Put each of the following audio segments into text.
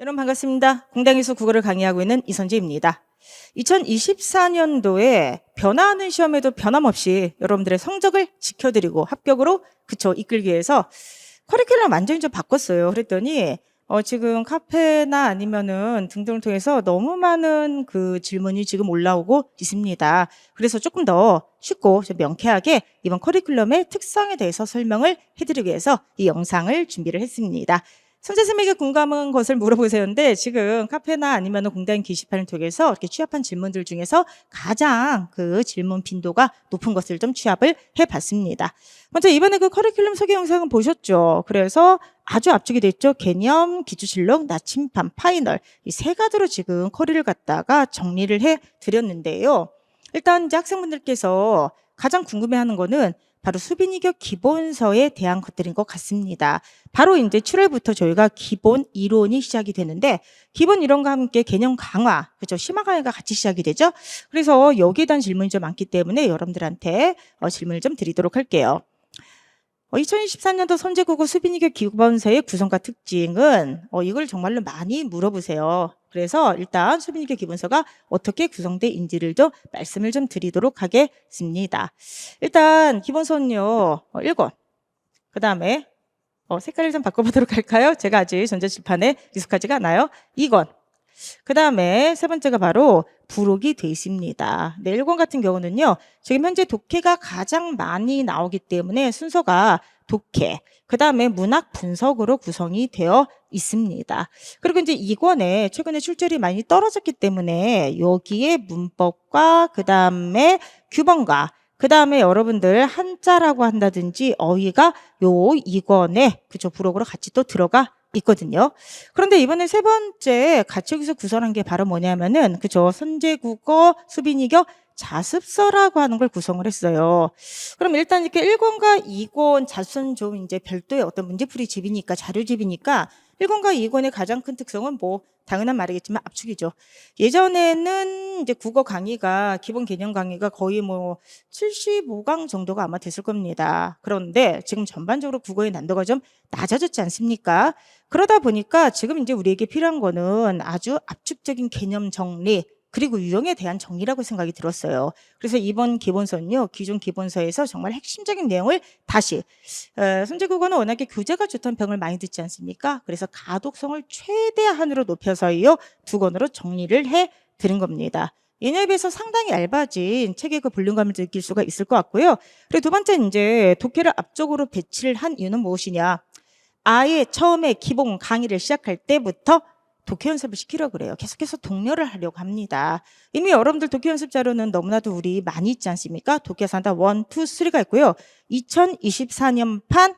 여러분 반갑습니다. 공당에서 국어를 강의하고 있는 이선재입니다. 2024년도에 변화하는 시험에도 변함없이 여러분들의 성적을 지켜드리고 합격으로 이끌기 위해서 커리큘럼 완전히 좀 바꿨어요. 그랬더니 지금 카페나 아니면은 등등을 통해서 너무 많은 그 질문이 지금 올라오고 있습니다. 그래서 조금 더 쉽고 좀 명쾌하게 이번 커리큘럼의 특성에 대해서 설명을 해드리기 위해서 이 영상을 준비를 했습니다. 선생님에게 궁금한 것을 물어보세요인데 지금 카페나 아니면 공단 게시판을 통해서 이렇게 취합한 질문들 중에서 가장 그 질문 빈도가 높은 것을 좀 취합을 해봤습니다. 먼저 이번에 그 커리큘럼 소개 영상은 보셨죠? 그래서 아주 압축이 됐죠. 개념, 기초진로, 나침반, 파이널 이 세 가지로 지금 커리를 갖다가 정리를 해드렸는데요. 일단 이제 학생분들께서 가장 궁금해하는 거는 바로 수빈이교 기본서에 대한 것들인 것 같습니다. 바로 이제 7월부터 저희가 기본 이론이 시작이 되는데 기본 이론과 함께 개념 강화, 그죠? 심화 강화가 같이 시작이 되죠. 그래서 여기에 대한 질문이 좀 많기 때문에 여러분들한테 질문을 좀 드리도록 할게요. 2024년도 선제국어 수빈이교 기본서의 구성과 특징은 이걸 정말로 많이 물어보세요. 그래서 일단 수빈이교 기본서가 어떻게 구성되어있는지를 좀 말씀을 좀 드리도록 하겠습니다. 일단 기본서는요 1권, 그 다음에 색깔을 좀 바꿔보도록 할까요? 제가 아직 전자칠판에 익숙하지가 않아요. 2권, 그 다음에 세 번째가 바로 부록이 되어 있습니다. 네, 1권 같은 경우는요. 지금 현재 독해가 가장 많이 나오기 때문에 순서가 독해, 그 다음에 문학 분석으로 구성이 되어 있습니다. 그리고 이제 2권에 최근에 출제율이 많이 떨어졌기 때문에 여기에 문법과 그 다음에 규범과 그 다음에 여러분들 한자라고 한다든지 어휘가 요 2권에 그쵸 부록으로 같이 또 들어가 있거든요. 그런데 이번에 세 번째 같이 여기서 구성한 게 바로 뭐냐면은 그죠 선제국어 수빈이교 자습서라고 하는 걸 구성을 했어요. 그럼 일단 이렇게 1권과 2권 자습서는 좀 이제 별도의 어떤 문제풀이 집이니까 자료집이니까 1권과 2권의 가장 큰 특성은 뭐 당연한 말이겠지만 압축이죠. 예전에는 이제 국어 강의가 기본 개념 강의가 거의 뭐 75강 정도가 아마 됐을 겁니다. 그런데 지금 전반적으로 국어의 난도가 좀 낮아졌지 않습니까? 그러다 보니까 지금 이제 우리에게 필요한 거는 아주 압축적인 개념 정리 그리고 유형에 대한 정리라고 생각이 들었어요. 그래서 이번 기본서는요. 기존 기본서에서 정말 핵심적인 내용을 다시 선제국어는 워낙에 교재가 좋다는 평을 많이 듣지 않습니까? 그래서 가독성을 최대한으로 높여서요. 2권으로 정리를 해드린 겁니다. 예년에 비해서 상당히 얇아진 책의 그 볼륨감을 느낄 수가 있을 것 같고요. 그리고 두 번째 이제 독해를 앞쪽으로 배치를 한 이유는 무엇이냐? 아예 처음에 기본 강의를 시작할 때부터 독해 연습을 시키려고 그래요. 계속해서 독려를 하려고 합니다. 이미 여러분들 독해 연습 자료는 너무나도 우리 많이 있지 않습니까? 독해 산다 1, 2, 3가 있고요. 2024년판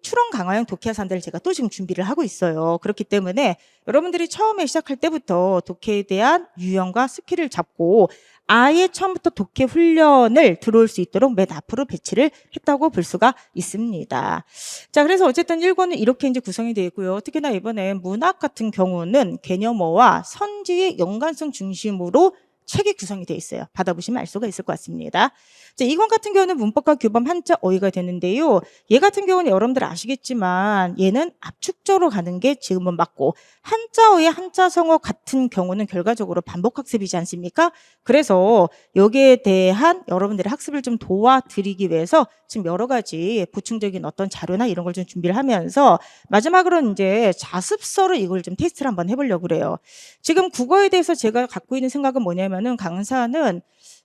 추론 강화형 독해 산다를 제가 또 지금 준비를 하고 있어요. 그렇기 때문에 여러분들이 처음에 시작할 때부터 독해에 대한 유형과 스킬을 잡고 아예 처음부터 독해 훈련을 들어올 수 있도록 맨 앞으로 배치를 했다고 볼 수가 있습니다. 자, 그래서 어쨌든 1권은 이렇게 이제 구성이 되어 있고요. 특히나 이번에 문학 같은 경우는 개념어와 선지의 연관성 중심으로 책이 구성이 되어 있어요. 받아보시면 알 수가 있을 것 같습니다. 자, 2권 같은 경우는 문법과 규범 한자 어휘가 되는데요. 얘 같은 경우는 여러분들 아시겠지만 얘는 압축적으로 가는 게 지금은 맞고 한자 어휘 한자 성어 같은 경우는 결과적으로 반복 학습이지 않습니까? 그래서 여기에 대한 여러분들의 학습을 좀 도와드리기 위해서 지금 여러 가지 보충적인 어떤 자료나 이런 걸 좀 준비를 하면서 마지막으로 이제 자습서로 이걸 좀 테스트를 한번 해보려고 그래요. 지금 국어에 대해서 제가 갖고 있는 생각은 뭐냐면은 강사는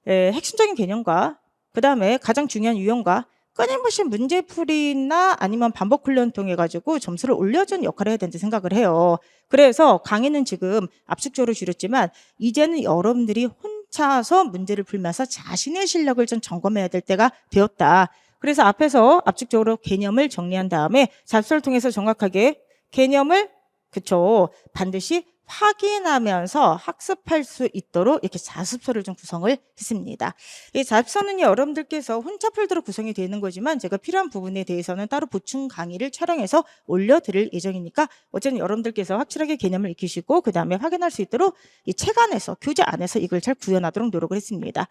핵심적인 개념과 그 다음에 가장 중요한 유형과 끊임없이 문제풀이나 아니면 반복 훈련 통해 가지고 점수를 올려주는 역할을 해야 된다고 생각을 해요. 그래서 강의는 지금 압축적으로 줄였지만 이제는 여러분들이 혼자서 문제를 풀면서 자신의 실력을 좀 점검해야 될 때가 되었다. 그래서 앞에서 압축적으로 개념을 정리한 다음에 자습서를 통해서 정확하게 개념을 반드시 확인하면서 학습할 수 있도록 이렇게 자습서를 좀 구성을 했습니다. 이 자습서는 여러분들께서 혼자 풀도록 구성이 되는 거지만 제가 필요한 부분에 대해서는 따로 보충 강의를 촬영해서 올려드릴 예정이니까 어쨌든 여러분들께서 확실하게 개념을 익히시고 그 다음에 확인할 수 있도록 이 책 안에서 교재 안에서 이걸 잘 구현하도록 노력을 했습니다.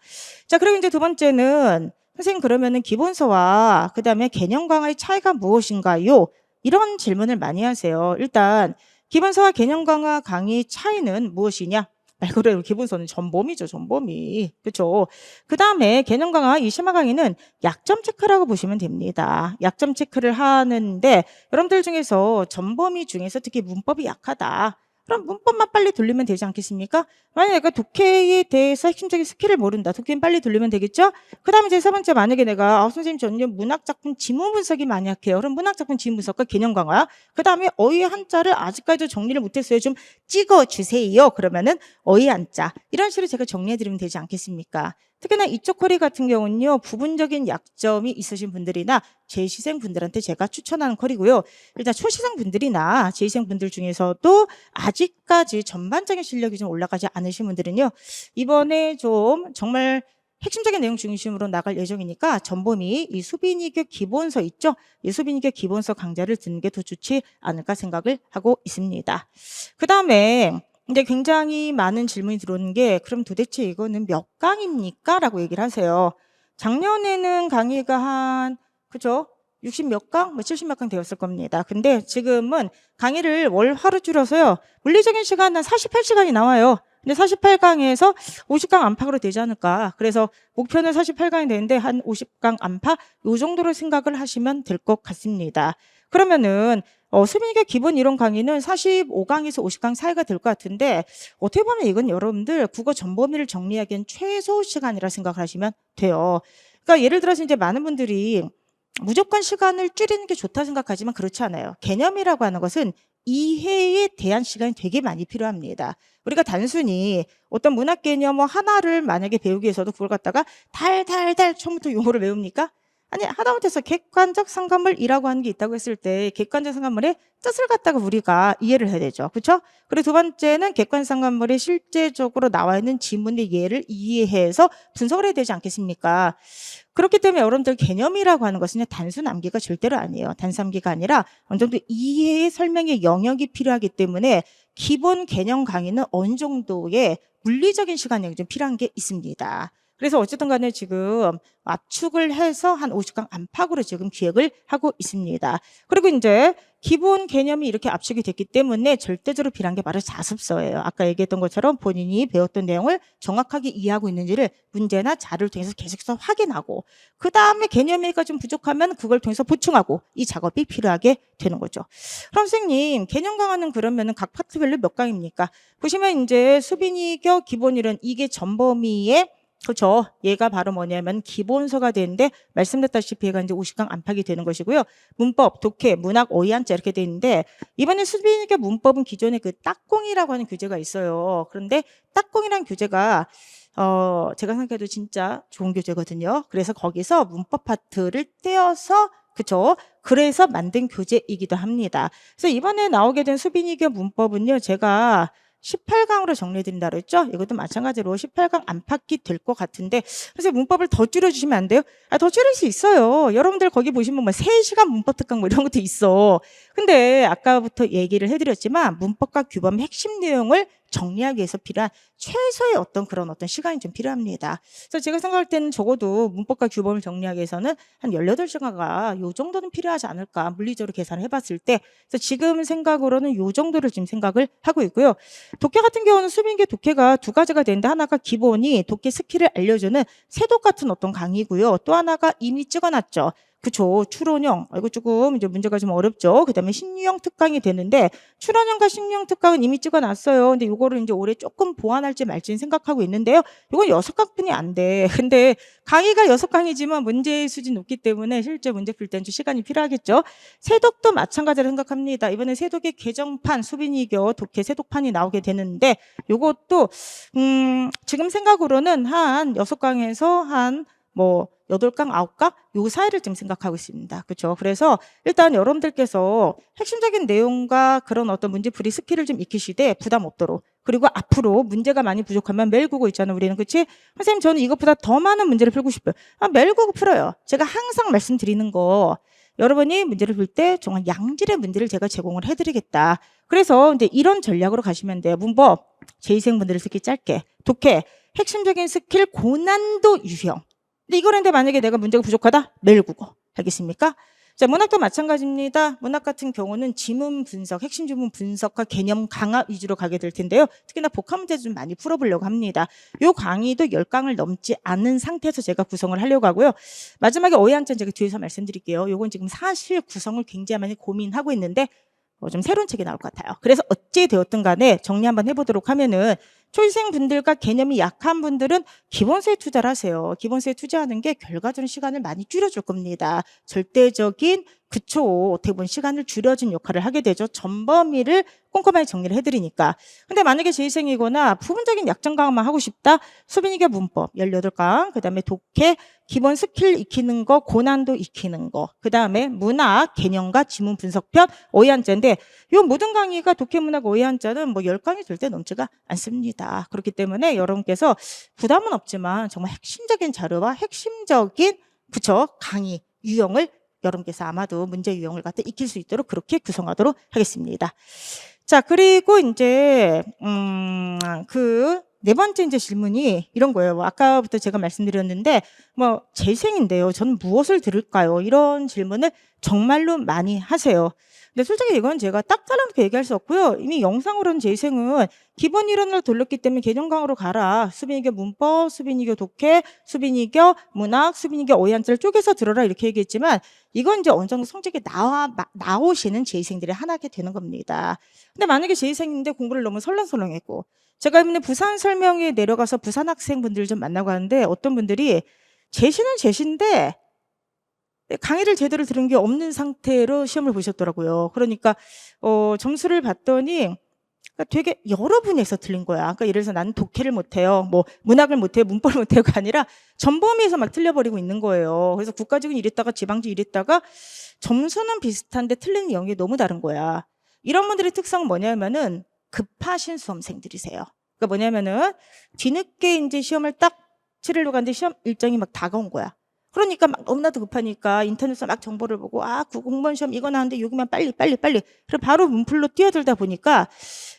자, 그리고 이제 두 번째는 선생님 그러면은 기본서와 그 다음에 개념 강화의 차이가 무엇인가요? 이런 질문을 많이 하세요. 일단 기본서와 개념 강화 강의 차이는 무엇이냐? 말 그대로 기본서는 전범이죠, 전범이. 그렇죠? 그다음에 개념 강화 이 심화 강의는 약점 체크라고 보시면 됩니다. 약점 체크를 하는데 여러분들 중에서 전범위 중에서 특히 문법이 약하다. 그럼 문법만 빨리 돌리면 되지 않겠습니까? 만약에 내가 독해에 대해서 핵심적인 스킬을 모른다. 독해는 빨리 돌리면 되겠죠? 그 다음에 제 세 번째, 만약에 내가 선생님 저는 문학작품 지문 분석이 많이 약해요. 그럼 문학작품 지문 분석과 개념 강화. 그 다음에 어휘 한자를 아직까지도 정리를 못했어요. 좀 찍어주세요. 그러면은 어휘 한자. 이런 식으로 제가 정리해드리면 되지 않겠습니까? 특히나 이쪽 커리 같은 경우는요. 부분적인 약점이 있으신 분들이나 재시생 분들한테 제가 추천하는 커리고요. 일단 초시생 분들이나 재시생 분들 중에서도 아직까지 전반적인 실력이 좀 올라가지 않으신 분들은요. 이번에 좀 정말 핵심적인 내용 중심으로 나갈 예정이니까 전범위 이 수빈이교 기본서 있죠? 이 수빈이교 기본서 강좌를 듣는 게 더 좋지 않을까 생각을 하고 있습니다. 그 다음에 근데 굉장히 많은 질문이 들어오는 게 그럼 도대체 이거는 몇 강입니까? 라고 얘기를 하세요. 작년에는 강의가 한 그죠? 60 몇 강? 뭐 70 몇 강 되었을 겁니다. 근데 지금은 강의를 월 하루 줄여서요. 물리적인 시간은 48시간이 나와요. 근데 48강에서 50강 안팎으로 되지 않을까. 그래서 목표는 48강이 되는데 한 50강 안팎 요 정도로 생각을 하시면 될 것 같습니다. 그러면은 수빈이가 기본 이론 강의는 45강에서 50강 사이가 될 것 같은데 어떻게 보면 이건 여러분들 국어 전범위를 정리하기엔 최소 시간이라 생각을 하시면 돼요. 그러니까 예를 들어서 이제 많은 분들이 무조건 시간을 줄이는 게 좋다 생각하지만 그렇지 않아요. 개념이라고 하는 것은 이해에 대한 시간이 되게 많이 필요합니다. 우리가 단순히 어떤 문학 개념 하나를 만약에 배우기 위해서도 그걸 갖다가 달달달 처음부터 용어를 외웁니까? 아니 하다못해서 객관적 상관물이라고 하는 게 있다고 했을 때 객관적 상관물의 뜻을 갖다가 우리가 이해를 해야 되죠. 그렇죠? 그리고 두 번째는 객관적 상관물이 실제적으로 나와 있는 지문의 예를 이해해서 분석을 해야 되지 않겠습니까? 그렇기 때문에 여러분들 개념이라고 하는 것은 단순 암기가 절대로 아니에요. 단순 암기가 아니라 어느 정도 이해의 설명의 영역이 필요하기 때문에 기본 개념 강의는 어느 정도의 물리적인 시간이 좀 필요한 게 있습니다. 그래서 어쨌든 간에 지금 압축을 해서 한 50강 안팎으로 지금 기획을 하고 있습니다. 그리고 이제 기본 개념이 이렇게 압축이 됐기 때문에 절대적으로 필요한 게 바로 자습서예요. 아까 얘기했던 것처럼 본인이 배웠던 내용을 정확하게 이해하고 있는지를 문제나 자료를 통해서 계속해서 확인하고 그 다음에 개념이가 좀 부족하면 그걸 통해서 보충하고 이 작업이 필요하게 되는 거죠. 그럼 선생님 개념 강화는 그러면은 각 파트별로 몇 강입니까? 보시면 이제 수빈이교 기본 이론 이게 전범위의 그렇죠. 얘가 바로 뭐냐면 기본서가 되는데 말씀드렸다시피 얘가 이제 50강 안팎이 되는 것이고요. 문법, 독해, 문학, 어휘 한자 이렇게 돼 있는데 이번에 수빈이교 문법은 기존에 그 딱공이라고 하는 교재가 있어요. 그런데 딱공이라는 교재가 제가 생각해도 진짜 좋은 교재거든요. 그래서 거기서 문법 파트를 떼어서 그렇죠. 그래서 만든 교재이기도 합니다. 그래서 이번에 나오게 된 수빈이교 문법은요. 제가 18강으로 정리해드린다 그랬죠? 이것도 마찬가지로 18강 안팎이 될 것 같은데 그래서 문법을 더 줄여주시면 안 돼요? 더 줄일 수 있어요. 여러분들 거기 보시면 뭐 3시간 문법 특강 뭐 이런 것도 있어. 근데 아까부터 얘기를 해드렸지만 문법과 규범 핵심 내용을 정리하기 위해서 필요한 최소의 어떤 시간이 좀 필요합니다. 그래서 제가 생각할 때는 적어도 문법과 규범을 정리하기 위해서는 한 18시간가 요 정도는 필요하지 않을까 물리적으로 계산을 해봤을 때 그래서 지금 생각으로는 요 정도를 지금 생각을 하고 있고요. 독해 같은 경우는 수빈계 독해가 두 가지가 되는데 하나가 기본이 독해 스킬을 알려주는 새독 같은 어떤 강의고요. 또 하나가 이미 찍어놨죠. 그쵸. 추론형. 이거 조금 이제 문제가 좀 어렵죠. 그 다음에 신유형 특강이 되는데, 추론형과 신유형 특강은 이미 찍어놨어요. 근데 이거를 이제 올해 조금 보완할지 말지는 생각하고 있는데요. 이건 6강뿐이 안 돼. 근데 강의가 6강이지만 문제의 수준이 높기 때문에 실제 문제 풀 때는 좀 시간이 필요하겠죠. 세독도 마찬가지로 생각합니다. 이번에 세독의 개정판, 수빈이교 독해 세독판이 나오게 되는데, 요것도, 지금 생각으로는 한 6강에서 한 8강, 9강? 요 사이를 좀 생각하고 있습니다. 그렇죠? 그래서 일단 여러분들께서 핵심적인 내용과 그런 어떤 문제풀이 스킬을 좀 익히시되 부담 없도록 그리고 앞으로 문제가 많이 부족하면 매일 국어 있잖아요. 우리는 그렇지? 선생님 저는 이것보다 더 많은 문제를 풀고 싶어요. 매일 국어 풀어요. 제가 항상 말씀드리는 거 여러분이 문제를 풀 때 정말 양질의 문제를 제가 제공을 해드리겠다. 그래서 이제 이런 전략으로 가시면 돼요. 문법, 제2생분들을 특히 짧게 독해, 핵심적인 스킬 고난도 유형 근데 이거는데 만약에 내가 문제가 부족하다? 매일 국어. 알겠습니까? 자, 문학도 마찬가지입니다. 문학 같은 경우는 지문 분석, 핵심 지문 분석과 개념 강화 위주로 가게 될 텐데요. 특히나 복합 문제 좀 많이 풀어보려고 합니다. 요 강의도 10강을 넘지 않은 상태에서 제가 구성을 하려고 하고요. 마지막에 어휘한자는 제가 뒤에서 말씀드릴게요. 요건 지금 사실 구성을 굉장히 많이 고민하고 있는데 좀 새로운 책이 나올 것 같아요. 그래서 어찌 되었든 간에 정리 한번 해보도록 하면은 초시생 분들과 개념이 약한 분들은 기본서에 투자를 하세요. 기본서에 투자하는 게 결과적인 시간을 많이 줄여줄 겁니다. 절대적인 어떻게 보면 시간을 줄여준 역할을 하게 되죠. 전범위를 꼼꼼하게 정리를 해드리니까. 근데 만약에 재생이거나 부분적인 약점 강화만 하고 싶다. 수빈이계 문법 18강, 그 다음에 독해, 기본 스킬 익히는 거, 고난도 익히는 거, 그 다음에 문학, 개념과 지문 분석편, 어휘한자인데 이 모든 강의가 독해, 문학, 어휘한자는 뭐 10강이 될 때 넘지가 않습니다. 그렇기 때문에 여러분께서 부담은 없지만 정말 핵심적인 자료와 핵심적인 강의 유형을 여러분께서 아마도 문제 유형을 갖다 익힐 수 있도록 그렇게 구성하도록 하겠습니다. 자, 그리고 이제 네 번째 이제 질문이 이런 거예요. 아까부터 제가 말씀드렸는데 재생인데요. 저는 무엇을 들을까요? 이런 질문을 정말로 많이 하세요. 근데 솔직히 이건 제가 딱 잘라놓고 얘기할 수 없고요. 이미 영상으로는 재생은 기본 이론을 돌렸기 때문에 개념 강화로 가라. 수빈이교 문법, 수빈이교 독해, 수빈이교 문학, 수빈이교 어휘한자를 쪼개서 들어라 이렇게 얘기했지만 이건 이제 어느 정도 성적이 나오시는 재생들이 하나게 되는 겁니다. 근데 만약에 재생인데 공부를 너무 설렁설렁했고 제가 이번에 부산 설명회에 내려가서 부산 학생분들 좀 만나고 하는데 어떤 분들이 제시는 제시인데 강의를 제대로 들은 게 없는 상태로 시험을 보셨더라고요. 그러니까 점수를 봤더니 되게 여러 분야에서 틀린 거야. 그러니까 예를 들어서 나는 독해를 못해요. 문학을 못해요. 문법을 못해요가 아니라 전범위에서 막 틀려버리고 있는 거예요. 그래서 국가직은 이랬다가 지방직 이랬다가 점수는 비슷한데 틀리는 영역이 너무 다른 거야. 이런 분들의 특성은 뭐냐면은 급하신 수험생들이세요. 그러니까 뭐냐면은 뒤늦게 이제 시험을 딱 치르려고 하는데 시험 일정이 막 다가온 거야. 그러니까 막 너무나도 급하니까 인터넷에서 막 정보를 보고 공무원 시험 이거 나왔는데 여기만 빨리. 그리고 바로 문풀로 뛰어들다 보니까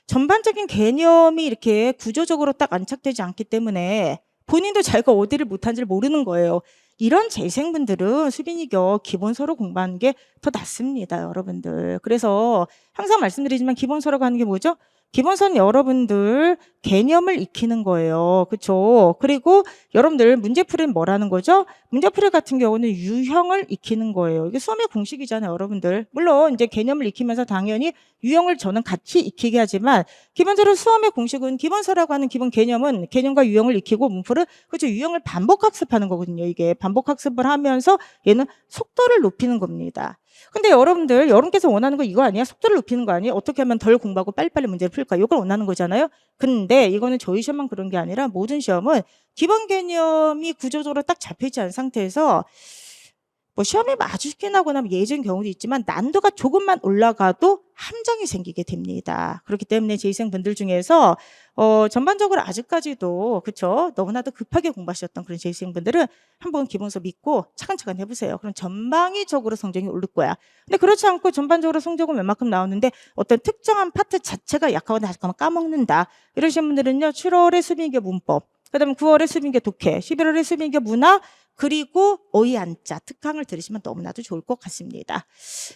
전반적인 개념이 이렇게 구조적으로 딱 안착되지 않기 때문에 본인도 자기가 어디를 못한지를 모르는 거예요. 이런 재생분들은 수빈이교 기본서로 공부하는 게 더 낫습니다, 여러분들. 그래서 항상 말씀드리지만 기본서로 가는 게 뭐죠? 기본서는 여러분들 개념을 익히는 거예요. 그렇죠? 그리고 여러분들 문제풀이는 뭐라는 거죠? 문제풀이 같은 경우는 유형을 익히는 거예요. 이게 수험의 공식이잖아요, 여러분들. 물론 이제 개념을 익히면서 당연히 유형을 저는 같이 익히게 하지만 기본적으로 수험의 공식은 기본서라고 하는 기본 개념은 개념과 유형을 익히고 문풀은 유형을 반복 학습하는 거거든요. 이게 반복 학습을 하면서 얘는 속도를 높이는 겁니다. 근데 여러분께서 원하는 거 이거 아니야? 속도를 높이는 거 아니에요? 어떻게 하면 덜 공부하고 빨리빨리 문제를 풀까? 이걸 원하는 거잖아요. 근데 이거는 저희 시험만 그런 게 아니라 모든 시험은 기본 개념이 구조적으로 딱 잡혀있지 않은 상태에서 시험이 아주 쉽게 나거나 예전 경우도 있지만 난도가 조금만 올라가도 함정이 생기게 됩니다. 그렇기 때문에 재생분들 중에서 전반적으로 아직까지도 너무나도 급하게 공부하셨던 그런 재생분들은 한번 기본서 믿고 차근차근 해보세요. 그럼 전방위적으로 성적이 오를 거야. 근데 그렇지 않고 전반적으로 성적은 웬만큼 나오는데 어떤 특정한 파트 자체가 약하거나 잠깐만 까먹는다. 이러신 분들은요. 7월에 수빈이교 문법, 그 다음에 9월에 수빈이교 독해, 11월에 수빈이교 문학, 그리고 어휘한자 특강을 들으시면 너무나도 좋을 것 같습니다.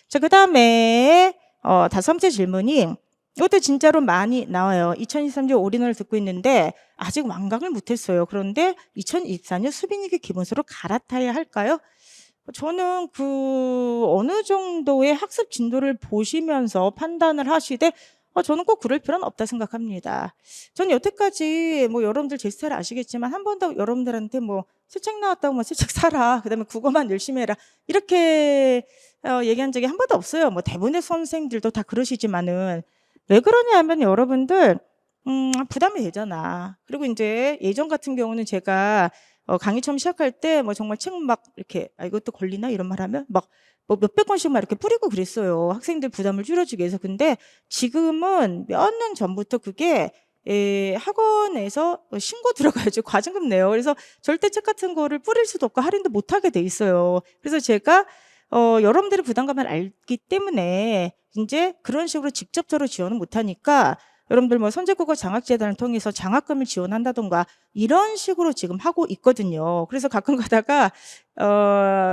자, 그 다음에 5번째 질문이 이것도 진짜로 많이 나와요. 2023년 올인원을 듣고 있는데 아직 완강을 못했어요. 그런데 2024년 수빈이교 기본서로 갈아타야 할까요? 저는 어느 정도의 학습 진도를 보시면서 판단을 하시되 저는 꼭 그럴 필요는 없다 생각합니다. 저는 여태까지 여러분들 제 스타일 아시겠지만 한 번도 여러분들한테 새 책 나왔다고 새 책 사라. 그다음에 국어만 열심히 해라. 이렇게 얘기한 적이 한 번도 없어요. 대부분의 선생님들도 다 그러시지만은 왜 그러냐 하면 여러분들 부담이 되잖아. 그리고 이제 예전 같은 경우는 제가 강의 처음 시작할 때 정말 책 막 이렇게 이것도 걸리나 이런 말 하면 몇백 권씩 막 이렇게 뿌리고 그랬어요. 학생들 부담을 줄여주기 위해서. 근데 지금은 몇 년 전부터 그게 학원에서 신고 들어가야죠. 과징금 내요. 그래서 절대 책 같은 거를 뿌릴 수도 없고 할인도 못 하게 돼 있어요. 그래서 제가 여러분들의 부담감을 알기 때문에 이제 그런 식으로 직접적으로 지원은 못 하니까 여러분들 뭐 선제국어 장학재단을 통해서 장학금을 지원한다던가 이런 식으로 지금 하고 있거든요. 그래서 가끔 가다가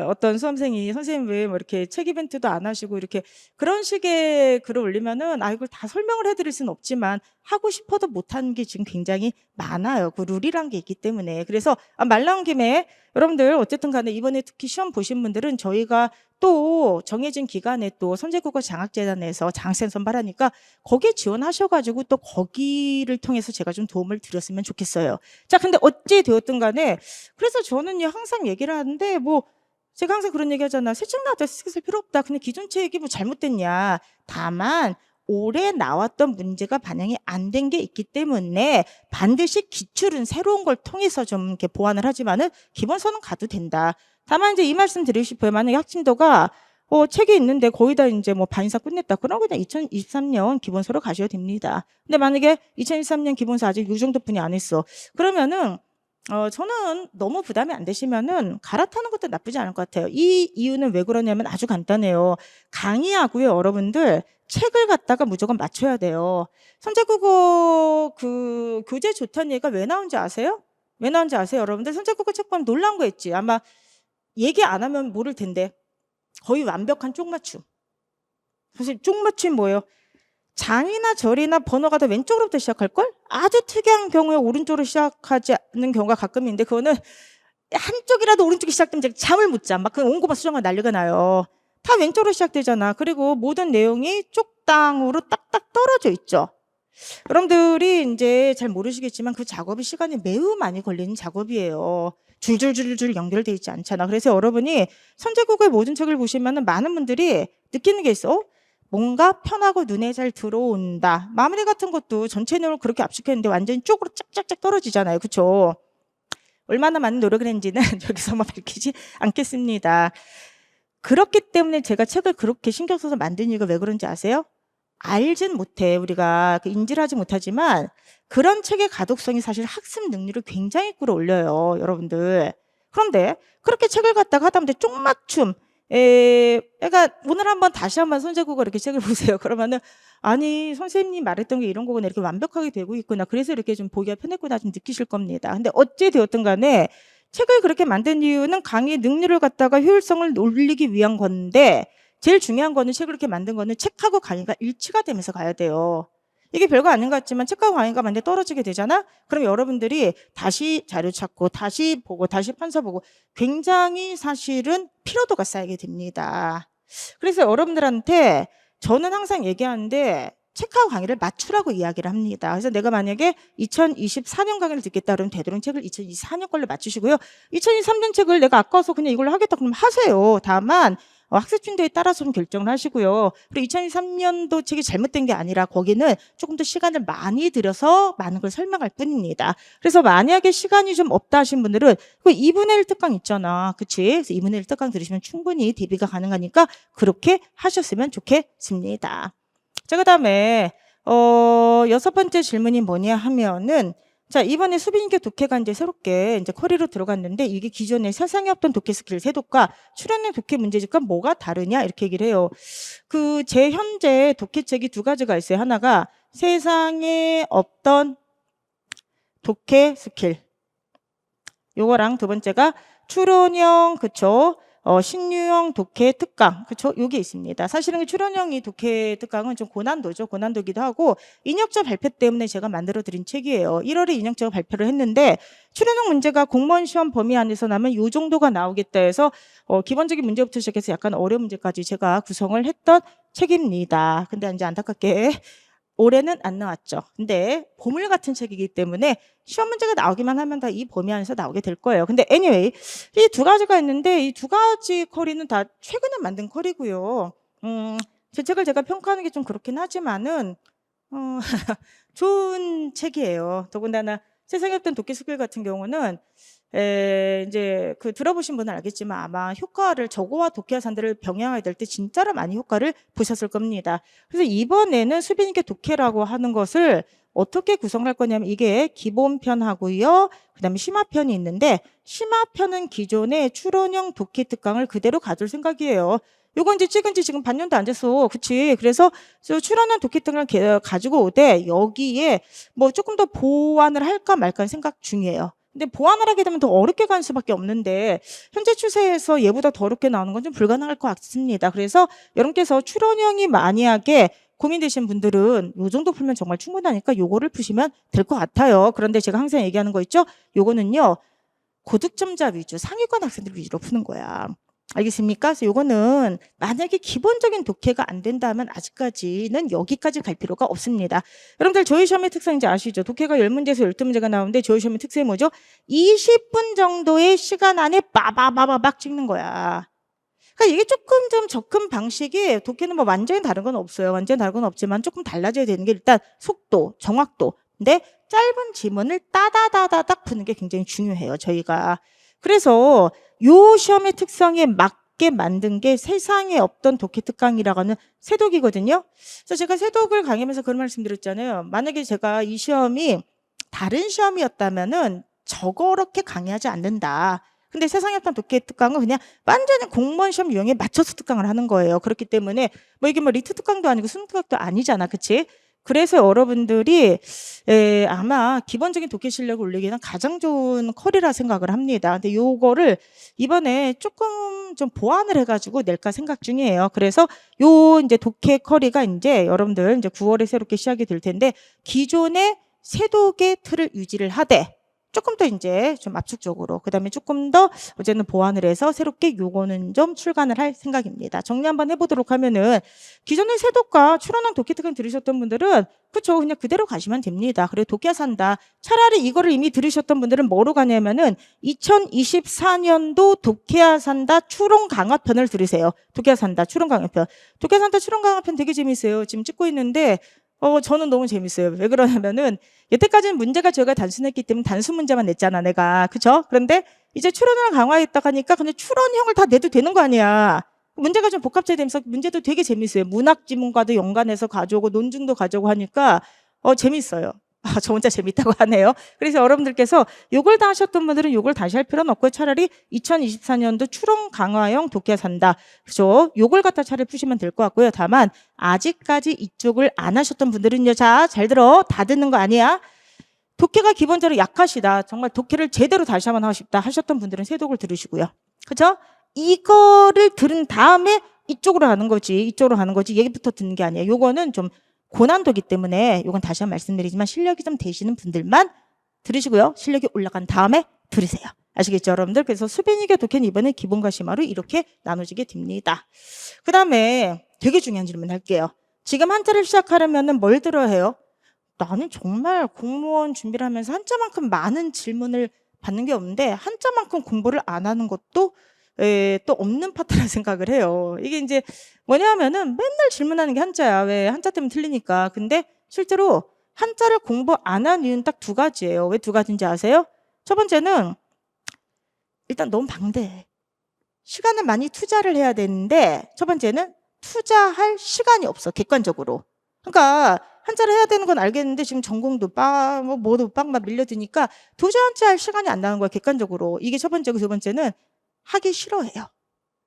어떤 수험생이 선생님 왜 뭐 이렇게 책 이벤트도 안 하시고 이렇게 그런 식의 글을 올리면은 이걸 다 설명을 해드릴 수는 없지만 하고 싶어도 못하는 게 지금 굉장히 많아요. 그 룰이란 게 있기 때문에. 그래서 말 나온 김에 여러분들 어쨌든 간에 이번에 특히 시험 보신 분들은 저희가 또 정해진 기간에 또 선제국어 장학재단에서 장학생 선발하니까 거기에 지원하셔가지고 또 거기를 통해서 제가 좀 도움을 드렸으면 좋겠어요. 자, 근데 어찌 되었든 간에 그래서 저는 항상 얘기를 하는데 뭐 제가 항상 그런 얘기 하잖아. 새 책 나왔다 신경 쓸 필요 없다. 근데 기존 책이 뭐 잘못됐냐. 다만 올해 나왔던 문제가 반영이 안 된 게 있기 때문에 반드시 기출은 새로운 걸 통해서 좀 이렇게 보완을 하지만은 기본서는 가도 된다. 다만 이제 이 말씀 드리고 싶어요. 만약에 학진도가 책이 있는데 거의 다 이제 뭐 반 이상 끝냈다. 그럼 그냥 2023년 기본서로 가셔도 됩니다. 근데 만약에 2023년 기본서 아직 이 정도 분이 안 했어. 그러면은 저는 너무 부담이 안 되시면은 갈아타는 것도 나쁘지 않을 것 같아요. 이 이유는 왜 그러냐면 아주 간단해요. 강의하고요, 여러분들 책을 갖다가 무조건 맞춰야 돼요. 선제국어 그 교재 좋다는 얘기가 왜 나온지 아세요? 왜 나온지 아세요, 여러분들? 선제국어 책 보면 놀란 거 있지. 아마 얘기 안 하면 모를 텐데 거의 완벽한 쪽맞춤. 사실 쪽맞춤이 뭐예요? 장이나 절이나 번호가 다 왼쪽으로부터 시작할걸? 아주 특이한 경우에 오른쪽으로 시작하지 않는 경우가 가끔 있는데 그거는 한쪽이라도 오른쪽이 시작되면 제가 잠을 못 자. 막 그 온고만 수정가 난리가 나요. 다 왼쪽으로 시작되잖아. 그리고 모든 내용이 쪽당으로 딱딱 떨어져 있죠. 여러분들이 이제 잘 모르시겠지만 그 작업이 시간이 매우 많이 걸리는 작업이에요. 줄줄줄줄 연결되어 있지 않잖아. 그래서 여러분이 선제국어의 모든 책을 보시면 많은 분들이 느끼는 게 있어. 뭔가 편하고 눈에 잘 들어온다. 마무리 같은 것도 전체 내용을 그렇게 압축했는데 완전히 쪽으로 짝짝짝 떨어지잖아요. 그렇죠? 얼마나 많은 노력을 했는지는 여기서만 밝히지 않겠습니다. 그렇기 때문에 제가 책을 그렇게 신경 써서 만든 이유가 왜 그런지 아세요? 알진 못해. 우리가 인지를 하지 못하지만 그런 책의 가독성이 사실 학습 능률을 굉장히 끌어올려요. 여러분들. 그런데 그렇게 책을 갖다가 하다 보면 쪽맞춤. 그러니까 오늘 한번 다시 한번 선제국어 이렇게 책을 보세요. 그러면은 아니 선생님이 말했던 게 이런 거구나 이렇게 완벽하게 되고 있구나. 그래서 이렇게 좀 보기가 편했구나 좀 느끼실 겁니다. 근데 어찌 되었든 간에 책을 그렇게 만든 이유는 강의 능률을 갖다가 효율성을 올리기 위한 건데 제일 중요한 거는 책을 이렇게 만든 거는 책하고 강의가 일치가 되면서 가야 돼요. 이게 별거 아닌 것 같지만 책하고 강의가 만약에 떨어지게 되잖아? 그럼 여러분들이 다시 자료 찾고 다시 보고 다시 판서 보고 굉장히 사실은 피로도가 쌓이게 됩니다. 그래서 여러분들한테 저는 항상 얘기하는데 책하고 강의를 맞추라고 이야기를 합니다. 그래서 내가 만약에 2024년 강의를 듣겠다 그러면 되도록 책을 2024년 걸로 맞추시고요. 2023년 책을 내가 아까워서 그냥 이걸로 하겠다 그러면 하세요. 다만 학습진도에 따라서 좀 결정을 하시고요. 그리고 2023년도 책이 잘못된 게 아니라 거기는 조금 더 시간을 많이 들여서 많은 걸 설명할 뿐입니다. 그래서 만약에 시간이 좀 없다 하신 분들은 그 2분의 1 특강 있잖아. 그치? 그래서 2분의 1 특강 들으시면 충분히 대비가 가능하니까 그렇게 하셨으면 좋겠습니다. 자, 그 다음에 여섯 번째 질문이 뭐냐 하면은 자, 이번에 수빈이께 독해가 이제 새롭게 이제 쿼리로 들어갔는데 이게 기존에 세상에 없던 독해 스킬 세독과 출연형 독해 문제집과 뭐가 다르냐 이렇게 얘기를 해요. 그 제 현재 독해책이 두 가지가 있어요. 하나가 세상에 없던 독해 스킬. 요거랑 두 번째가 출연형 그쵸? 신유형 독해 특강 그쵸? 요게 있습니다. 사실은 출연형 이 독해 특강은 좀 고난도죠. 고난도기도 하고 인역자 발표 때문에 제가 만들어 드린 책이에요. 1월에 인역자가 발표를 했는데 출연형 문제가 공무원 시험 범위 안에서 나면 요 정도가 나오겠다 해서 기본적인 문제부터 시작해서 약간 어려운 문제까지 제가 구성을 했던 책입니다. 근데 이제 안타깝게 올해는 안 나왔죠. 근데 보물 같은 책이기 때문에 시험 문제가 나오기만 하면 다 이 범위 안에서 나오게 될 거예요. 근데 anyway 이 두 가지가 있는데 이 두 가지 쿼리는 다 최근에 만든 쿼리고요. 제 책을 제가 평가하는 게 좀 그렇긴 하지만은 좋은 책이에요. 더군다나 세상에 없던 독해 스킬 같은 경우는 이제 그 들어보신 분은 알겠지만 아마 효과를 저거와 독해와 산들을 병행해야 될 때 진짜로 많이 효과를 보셨을 겁니다. 그래서 이번에는 수빈이께 독해라고 하는 것을 어떻게 구성할 거냐면 이게 기본편하고요. 그다음에 심화편이 있는데 심화편은 기존의 추론형 독해 특강을 그대로 가둘 생각이에요. 요거 이제 찍은 지 지금 반년도 안 됐어. 그치? 그래서 저 출연한 독해 특강을 가지고 오되 여기에 뭐 조금 더 보완을 할까 말까 생각 중이에요. 근데 보완을 하게 되면 더 어렵게 갈 수밖에 없는데 현재 추세에서 얘보다 더 어렵게 나오는 건 좀 불가능할 것 같습니다. 그래서 여러분께서 출연형이 만약에 고민되신 분들은 요 정도 풀면 정말 충분하니까 요거를 푸시면 될 것 같아요. 그런데 제가 항상 얘기하는 거 있죠? 요거는요. 고득점자 위주, 상위권 학생들 위주로 푸는 거야. 알겠습니까? 그래서 요거는 만약에 기본적인 독해가 안 된다면 아직까지는 여기까지 갈 필요가 없습니다. 여러분들 조희 시험의 특성 이제 아시죠? 독해가 10문제에서 12문제가 나오는데 조희 시험의 특성이 뭐죠? 20분 정도의 시간 안에 빠바바바박 찍는 거야. 그러니까 이게 조금 좀 접근 방식이 독해는 뭐 완전히 다른 건 없어요. 완전히 다른 건 없지만 조금 달라져야 되는 게 일단 속도, 정확도. 근데 짧은 지문을 따다다다닥 푸는 게 굉장히 중요해요. 저희가. 그래서 요 시험의 특성에 맞게 만든 게 세상에 없던 독해 특강이라고 하는 세독이거든요. 그래서 제가 세독을 강의하면서 그런 말씀드렸잖아요. 만약에 제가 이 시험이 다른 시험이었다면은 저렇게 강의하지 않는다. 근데 세상에 없던 독해 특강은 그냥 완전히 공무원 시험 유형에 맞춰서 특강을 하는 거예요. 그렇기 때문에 뭐 이게 뭐 리트 특강도 아니고 수능 특강도 아니잖아. 그치? 그래서 여러분들이 아마 기본적인 독해 실력을 올리기는 가장 좋은 컬이라 생각을 합니다. 근데 요거를 이번에 조금 좀 보완을 해가지고 낼까 생각 중이에요. 그래서 요 이제 독해 컬이가 이제 여러분들 이제 9월에 새롭게 시작이 될 텐데 기존의 세독의 틀을 유지를 하되 조금 더 이제 좀 압축적으로 그다음에 조금 더 어제는 보완을 해서 새롭게 요거는 좀 출간을 할 생각입니다. 정리 한번 해보도록 하면은 기존의 세독과 출원한 독해 특강 들으셨던 분들은 그쵸 그냥 그대로 가시면 됩니다. 그리고 독해 산다. 차라리 이거를 이미 들으셨던 분들은 뭐로 가냐면은 2024년도 독해야 산다 추론 강화편을 들으세요. 독해야 산다 추론 강화편. 독해야 산다 추론 강화편 되게 재밌어요. 지금 찍고 있는데 저는 너무 재밌어요. 왜 그러냐면은 여태까지는 문제가 저희가 단순했기 때문에 단순 문제만 냈잖아, 내가. 그쵸? 그런데 이제 추론을 강화했다 하니까 그냥 추론형을 다 내도 되는 거 아니야. 문제가 좀 복합제되면서 문제도 되게 재밌어요. 문학 지문과도 연관해서 가져오고 논증도 가져오고 하니까 재밌어요. 저 혼자 재밌다고 하네요. 그래서 여러분들께서 요걸 다 하셨던 분들은 요걸 다시 할 필요는 없고 차라리 2024년도 추론 강화형 독해 산다. 그죠? 요걸 갖다 차라리 푸시면 될 것 같고요. 다만 아직까지 이쪽을 안 하셨던 분들은요. 자, 잘 들어. 다 듣는 거 아니야. 독해가 기본적으로 약하시다. 정말 독해를 제대로 다시 한번 하고 싶다 하셨던 분들은 세독을 들으시고요. 그죠? 이거를 들은 다음에 이쪽으로 가는 거지. 이쪽으로 가는 거지. 얘기부터 듣는 게 아니에요. 요거는 좀 고난도기 때문에 이건 다시 한번 말씀드리지만 실력이 좀 되시는 분들만 들으시고요. 실력이 올라간 다음에 들으세요. 아시겠죠, 여러분들? 그래서 수빈이계 독해는 이번에 기본과 심화로 이렇게 나눠지게 됩니다. 그 다음에 되게 중요한 질문 할게요. 지금 한자를 시작하려면 뭘 들어야 해요? 나는 정말 공무원 준비를 하면서 한자만큼 많은 질문을 받는 게 없는데 한자만큼 공부를 안 하는 것도 또 없는 파트라 생각을 해요. 이게 이제 뭐냐면은 맨날 질문하는 게 한자야. 왜? 한자 때문에 틀리니까. 근데 실제로 한자를 공부 안 한 이유는 딱 두 가지예요. 왜 두 가지인지 아세요? 첫 번째는 일단 너무 방대해. 시간을 많이 투자를 해야 되는데 첫 번째는 투자할 시간이 없어. 객관적으로. 그러니까 한자를 해야 되는 건 알겠는데 지금 전공도 뭐도 막 밀려드니까 도저히 한자 할 시간이 안 나는 거야. 객관적으로. 이게 첫 번째고 두 번째는 하기 싫어해요.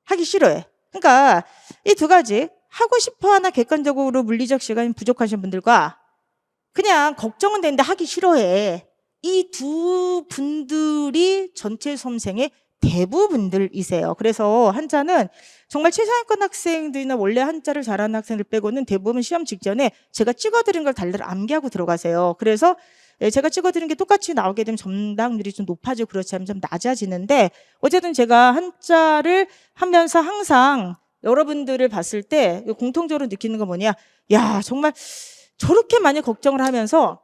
하기 싫어해. 그러니까 이 두 가지 하고 싶어 하나 객관적으로 물리적 시간이 부족하신 분들과 그냥 걱정은 되는데 하기 싫어해. 이 두 분들이 전체 수험생의 대부분들이세요. 그래서 한자는 정말 최상위권 학생들이나 원래 한자를 잘하는 학생들 빼고는 대부분 시험 직전에 제가 찍어드린 걸 달달 암기하고 들어가세요. 그래서 제가 찍어드린 게 똑같이 나오게 되면 점당률이 좀 높아지고 그렇지 않으면 좀 낮아지는데 어쨌든 제가 한자를 하면서 항상 여러분들을 봤을 때 공통적으로 느끼는 건 뭐냐. 야 정말 저렇게 많이 걱정을 하면서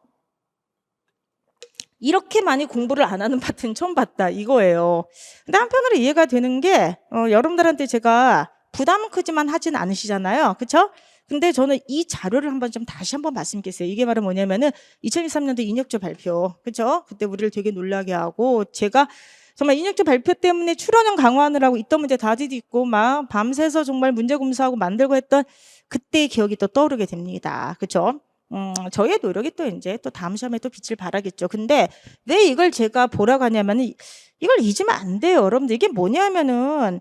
이렇게 많이 공부를 안 하는 파트는 처음 봤다 이거예요. 근데 한편으로 이해가 되는 게 여러분들한테 제가 부담은 크지만 하진 않으시잖아요. 그렇죠? 근데 저는 이 자료를 한번 좀 다시 한번 말씀드리겠어요. 이게 바로 뭐냐면은 2023년도 인역조 발표. 그렇죠? 그때 우리를 되게 놀라게 하고 제가 정말 인역조 발표 때문에 출원형 강화하느라고 있던 문제 다 뒤집고 막 밤새서 정말 문제 검사하고 만들고 했던 그때의 기억이 또 떠오르게 됩니다. 그렇죠? 저희의 노력이 또 이제 또 다음 시험에 또 빛을 발하겠죠. 근데 왜 이걸 제가 보라고 하냐면은 이걸 잊으면 안 돼요. 여러분들 이게 뭐냐면은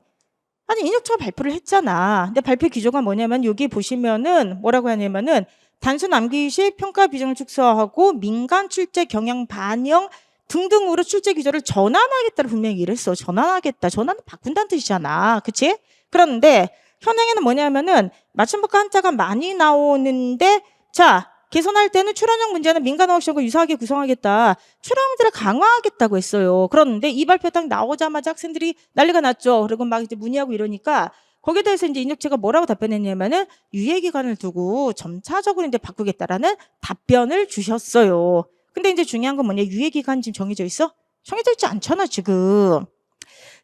아니 인혁처가 발표를 했잖아. 근데 발표 기조가 뭐냐면 여기 보시면은 뭐라고 하냐면은 단순 암기식 평가 비중을 축소하고 민간 출제 경향 반영 등등으로 출제 기조를 전환하겠다를 분명히 이랬어. 전환하겠다. 전환은 바꾼다는 뜻이잖아. 그치? 그런데 현행에는 뭐냐면은 맞춤법과 한자가 많이 나오는데 자 개선할 때는 출원형 문제는 민간어학 시험과 유사하게 구성하겠다. 출원형 문제를 강화하겠다고 했어요. 그런데 이 발표 딱 나오자마자 학생들이 난리가 났죠. 그리고 막 이제 문의하고 이러니까 거기에 대해서 이제 인혁체가 뭐라고 답변했냐면은 유예 기간을 두고 점차적으로 이제 바꾸겠다라는 답변을 주셨어요. 근데 이제 중요한 건 뭐냐? 유예 기간 지금 정해져 있어? 정해져 있지 않잖아, 지금.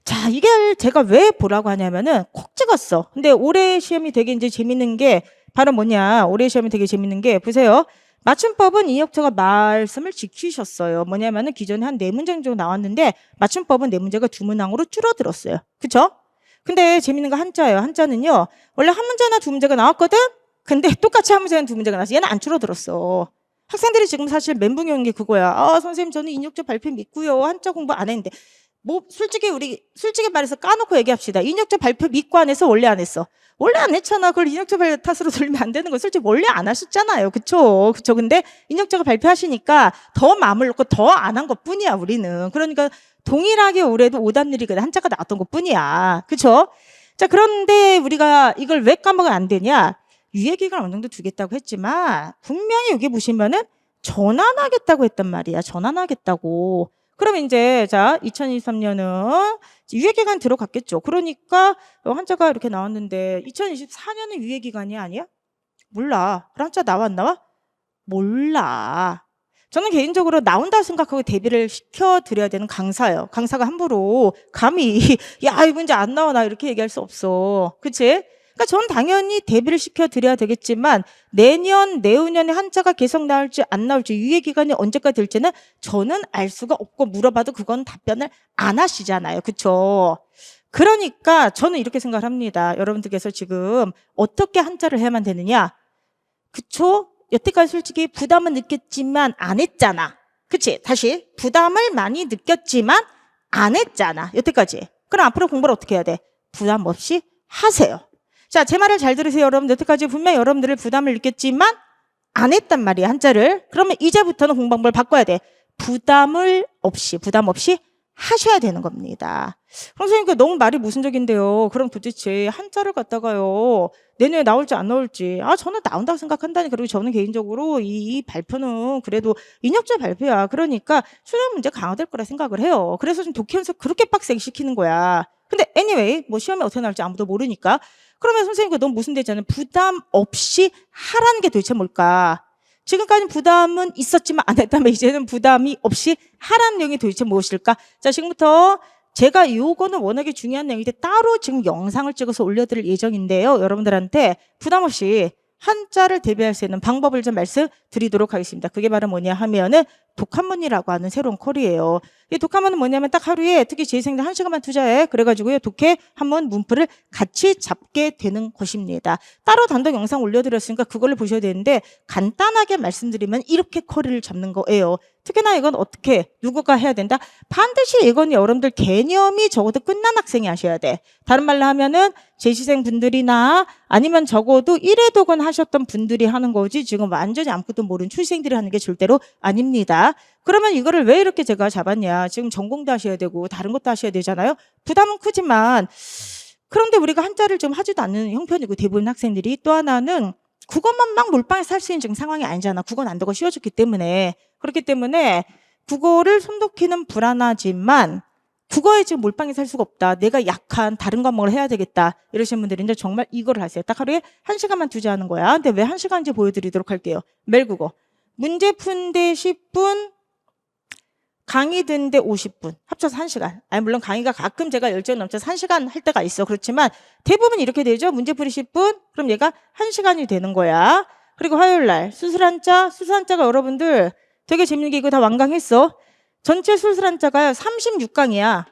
자, 이게 제가 왜 보라고 하냐면은 콕 찍었어. 근데 올해 시험이 되게 이제 재밌는 게 바로 뭐냐? 올해 시험이 되게 재밌는 게 보세요. 맞춤법은 이혁철가 말씀을 지키셨어요. 뭐냐면은 기존에 한 4문제 정도 나왔는데 맞춤법은 4문제가 2문항으로 줄어들었어요. 그쵸? 근데 재밌는 거 한자예요. 한자는요. 원래 한 문제나 2문제가 나왔거든? 근데 똑같이 한 문제나 2문제가 나왔어. 얘는 안 줄어들었어. 학생들이 지금 사실 멘붕이 온 게 그거야. 아, 선생님 저는 인혁철 발표 믿고요. 한자 공부 안 했는데. 뭐 솔직히 말해서 까놓고 얘기합시다. 인혁철 발표 믿고 안 했어? 원래 안 했어? 원래 안 했잖아. 그걸 인혁철 발표 탓으로 돌리면 안 되는 거예요. 솔직히 원래 안 하셨잖아요. 그쵸? 근데 인혁철가 발표하시니까 더 마음을 놓고 더 안 한 것 뿐이야, 우리는. 그러니까 동일하게 올해도 오답률이 한자가 나왔던 것 뿐이야. 그쵸? 자, 그런데 우리가 이걸 왜 까먹으면 안 되냐? 유예기간 어느 정도 두겠다고 했지만 분명히 여기 보시면은 전환하겠다고 했단 말이야. 전환하겠다고. 그러면 이제 자 2023년은 유예기간 들어갔겠죠. 그러니까 한자가 이렇게 나왔는데 2024년은 유예기간이 아니야? 몰라. 한자 나와 안 나와? 몰라. 저는 개인적으로 나온다 생각하고 대비를 시켜드려야 되는 강사예요. 강사가 함부로 감히 야 이 문제 안 나와 나 이렇게 얘기할 수 없어. 그치? 그러니까 전 당연히 대비를 시켜드려야 되겠지만 내년, 내후년에 한자가 계속 나올지 안 나올지 유예기간이 언제까지 될지는 저는 알 수가 없고 물어봐도 그건 답변을 안 하시잖아요. 그쵸? 그러니까 저는 이렇게 생각을 합니다. 여러분들께서 지금 어떻게 한자를 해야만 되느냐? 그쵸? 여태까지 솔직히 부담은 느꼈지만 안 했잖아. 그치? 다시 부담을 많이 느꼈지만 안 했잖아. 여태까지. 그럼 앞으로 공부를 어떻게 해야 돼? 부담 없이 하세요. 자, 제 말을 잘 들으세요. 여러분들. 여태까지 분명히 여러분들을 부담을 느꼈지만 안 했단 말이야, 한자를. 그러면 이제부터는 공부 방법을 바꿔야 돼. 부담 없이 하셔야 되는 겁니다. 선생님, 너무 말이 모순적인데요. 그럼 도대체 한자를 갖다가요, 내년에 나올지 안 나올지. 아, 저는 나온다고 생각한다니. 그리고 저는 개인적으로 이 발표는 그래도 인혁자 발표야. 그러니까 수능 문제 강화될 거라 생각을 해요. 그래서 좀 독해연습 그렇게 빡세게 시키는 거야. 근데 anyway, 뭐 시험에 어떻게 나올지 아무도 모르니까. 그러면 선생님, 너무 모순되잖아요. 부담 없이 하라는 게 도대체 뭘까? 지금까지 부담은 있었지만 안 했다면 이제는 부담이 없이 하라는 내용이 도대체 무엇일까? 자, 지금부터 제가 요거는 워낙에 중요한 내용인데 따로 지금 영상을 찍어서 올려드릴 예정인데요. 여러분들한테 부담 없이 한자를 대비할 수 있는 방법을 좀 말씀드리도록 하겠습니다. 그게 바로 뭐냐 하면은 독한문이라고 하는 새로운 컬이에요. 이 독한문은 뭐냐면 딱 하루에 특히 재생들 1시간만 투자해. 그래가지고요. 독해 한문 문풀을 같이 잡게 되는 것입니다. 따로 단독 영상 올려드렸으니까 그걸로 보셔야 되는데 간단하게 말씀드리면 이렇게 컬을 잡는 거예요. 특히나 이건 어떻게 누구가 해야 된다? 반드시 이건 여러분들 개념이 적어도 끝난 학생이 하셔야 돼. 다른 말로 하면은 재시생 분들이나 아니면 적어도 1회 독은 하셨던 분들이 하는 거지 지금 완전히 아무것도 모르는 출생들이 하는 게 절대로 아닙니다. 그러면 이거를 왜 이렇게 제가 잡았냐? 지금 전공도 하셔야 되고 다른 것도 하셔야 되잖아요. 부담은 크지만 그런데 우리가 한자를 좀 하지도 않는 형편이고 대부분 학생들이 또 하나는 국어만 막 몰빵해서 살 수 있는 지금 상황이 아니잖아. 국어는 안 되고 쉬워졌기 때문에. 그렇기 때문에 국어를 손독히는 불안하지만 국어에 지금 몰빵해서 살 수가 없다. 내가 약한 다른 과목을 해야 되겠다. 이러시는 분들은 이제 정말 이거를 하세요. 딱 하루에 1시간만 투자하는 거야. 근데 왜 1시간인지 보여드리도록 할게요. 매일 국어. 문제 푼데 10분, 강의 듣는데 50분. 합쳐서 1시간. 아니, 물론 강의가 가끔 제가 열정 넘쳐서 1시간 할 때가 있어. 그렇지만 대부분 이렇게 되죠. 문제풀이 10분. 그럼 얘가 1시간이 되는 거야. 그리고 화요일 날 수술한자가 여러분들 되게 재밌는 게 이거 다 완강했어. 전체 수술한자가 36강이야.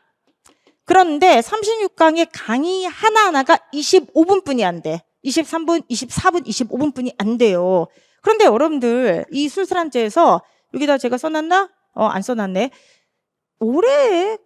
그런데 36강의 강의 하나하나가 25분뿐이 안 돼. 23분, 24분, 25분뿐이 안 돼요. 그런데 여러분들 이 술술한자에서 여기다 제가 써놨나? 안 써놨네. 올해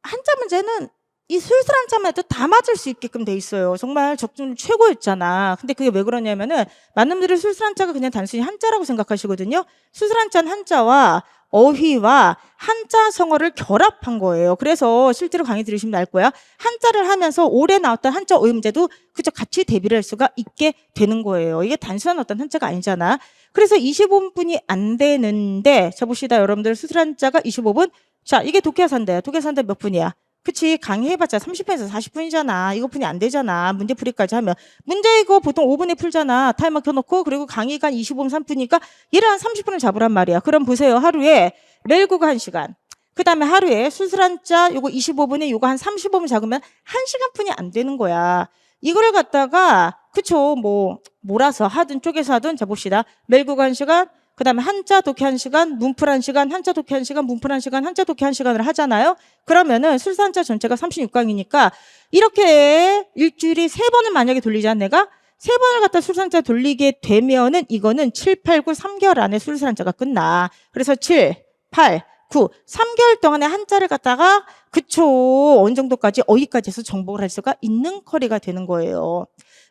한자 문제는 이 술술한자만 해도 다 맞을 수 있게끔 돼 있어요. 정말 적중률 최고였잖아. 근데 그게 왜 그러냐면은 많은 분들이 술술한자가 그냥 단순히 한자라고 생각하시거든요. 술술한자는 한자와 어휘와 한자성어를 결합한 거예요. 그래서 실제로 강의 들으시면 알 거야. 한자를 하면서 올해 나왔던 한자 어휘 문제도 그저 같이 대비를 할 수가 있게 되는 거예요. 이게 단순한 어떤 한자가 아니잖아. 그래서 25분이 안 되는데, 자 봅시다. 여러분들 술술한자가 25분. 자, 이게 독해산대야. 독해산대 몇 분이야? 그치, 강의해봤자 30분에서 40분이잖아. 이거 분이 안 되잖아. 문제풀이까지 하면. 문제 이거 보통 5분에 풀잖아. 타이머 켜놓고. 그리고 강의가 25분 3분이니까 얘를 한 30분을 잡으란 말이야. 그럼 보세요. 하루에 매일 국어 1시간. 그 다음에 하루에 술술한자 요거 25분에 요거 한 35분 잡으면 1시간뿐이 안 되는 거야. 이거를 갖다가 그쵸, 뭐 몰아서 하든 쪼개서 하든. 자 봅시다. 매일 국어 1시간. 그 다음에 한자 독해 1시간, 문풀 1시간, 한자 독해 1시간, 문풀 1시간, 한자 독해 1시간을 하잖아요. 그러면은 술산자 전체가 36강이니까 이렇게 일주일에 3번을 만약에 돌리자. 내가 3번을 갖다 술산자 돌리게 되면은 이거는 7, 8, 9, 3개월 안에 술산자가 끝나. 그래서 7, 8, 9, 3개월 동안에 한자를 갖다가 그쵸, 어느 정도까지 어휘까지 해서 정복을 할 수가 있는 커리가 되는 거예요.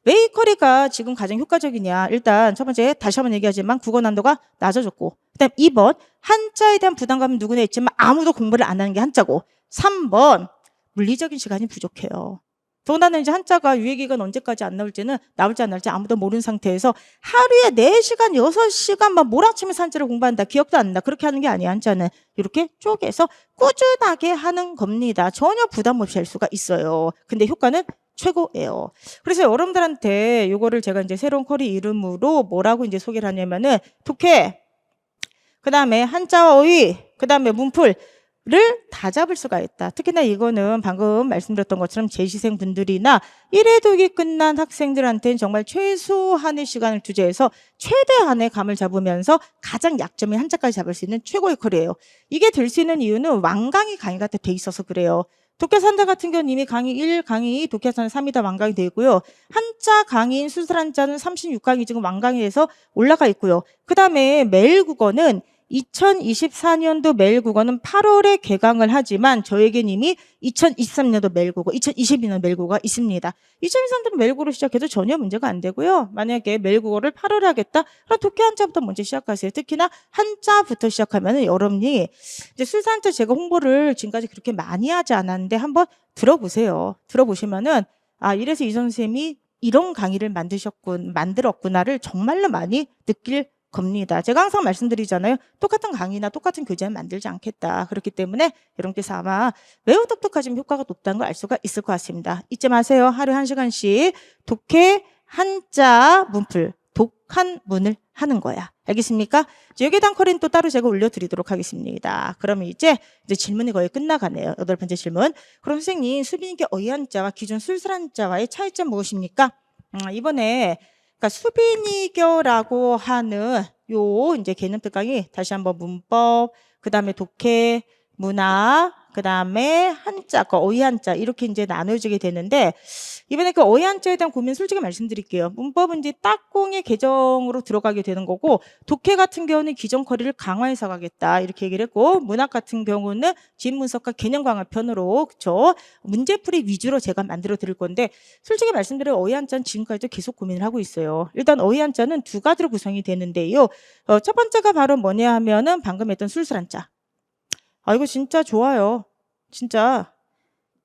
왜 이 커리가 지금 가장 효과적이냐? 일단 첫 번째 다시 한번 얘기하지만 국어 난도가 낮아졌고, 그다음 2번 한자에 대한 부담감은 누구나 있지만 아무도 공부를 안 하는 게 한자고, 3번 물리적인 시간이 부족해요. 더군다나 이제 한자가 유예기간 언제까지 안 나올지는 나올지 안 나올지 아무도 모르는 상태에서 하루에 4시간, 6시간 막 몰아치면서 한자를 공부한다. 기억도 안 나. 그렇게 하는 게 아니야. 한자는 이렇게 쪼개서 꾸준하게 하는 겁니다. 전혀 부담 없이 할 수가 있어요. 근데 효과는 최고예요. 그래서 여러분들한테 요거를 제가 이제 새로운 커리 이름으로 뭐라고 이제 소개를 하냐면은 독해, 그 다음에 한자와 어휘, 그 다음에 문풀 를 다 잡을 수가 있다. 특히나 이거는 방금 말씀드렸던 것처럼 재시생 분들이나 1회 독이 끝난 학생들한테는 정말 최소한의 시간을 투자해서 최대한의 감을 잡으면서 가장 약점인 한자까지 잡을 수 있는 최고의 컬이에요. 이게 될 수 있는 이유는 완강히 강의가 돼 있어서 그래요. 독해산자 같은 경우는 이미 강의 1, 강의 2, 독해산 3이 다 완강이 되어 있고요. 한자 강의인 수술한자는 36강이 지금 완강이 돼서 올라가 있고요. 그 다음에 매일국어는 2024년도 매일국어는 8월에 개강을 하지만 저에겐 이미 2023년도 매일국어, 2022년 매일국어가 있습니다. 2023년도 매일국어로 시작해도 전혀 문제가 안 되고요. 만약에 매일국어를 8월에 하겠다? 그럼 독해 한자부터 먼저 시작하세요. 특히나 한자부터 시작하면 여러분이 이제 술사한자 제가 홍보를 지금까지 그렇게 많이 하지 않았는데 한번 들어보세요. 들어보시면은 아, 이래서 이 선생님이 이런 강의를 만들었구나를 정말로 많이 느낄 겁니다. 제가 항상 말씀드리잖아요. 똑같은 강의나 똑같은 교재는 만들지 않겠다. 그렇기 때문에 여러분께서 아마 매우 똑똑하지만 효과가 높다는 걸 알 수가 있을 것 같습니다. 잊지 마세요. 하루에 1시간씩 독해, 한자, 문풀, 독한문을 하는 거야. 알겠습니까? 여기에 대한 커리는 또 따로 제가 올려드리도록 하겠습니다. 그러면 이제 질문이 거의 끝나가네요. 8번째 질문. 그럼 선생님, 수빈이계 어휘한자와 기존 술술한자와의 차이점 무엇입니까? 이번에 그러니까 수빈이교라고 하는 요 이제 개념 특강이 다시 한번 문법, 그 다음에 독해, 문학, 그 다음에 한자, 어휘 한자 이렇게 이제 나눠지게 되는데 이번에 그 어휘 한자에 대한 고민 솔직히 말씀드릴게요. 문법은 이제 딱공의 개정으로 들어가게 되는 거고 독해 같은 경우는 기존 커리를 강화해서 가겠다 이렇게 얘기를 했고 문학 같은 경우는 지인 분석과 개념 강화 편으로 그쵸 문제풀이 위주로 제가 만들어 드릴 건데 솔직히 말씀드려 어휘 한자는 지금까지도 계속 고민을 하고 있어요. 일단 어휘 한자는 두 가지로 구성이 되는데요. 첫 번째가 바로 뭐냐 하면은 방금 했던 술술 한자. 아, 이거 진짜 좋아요. 진짜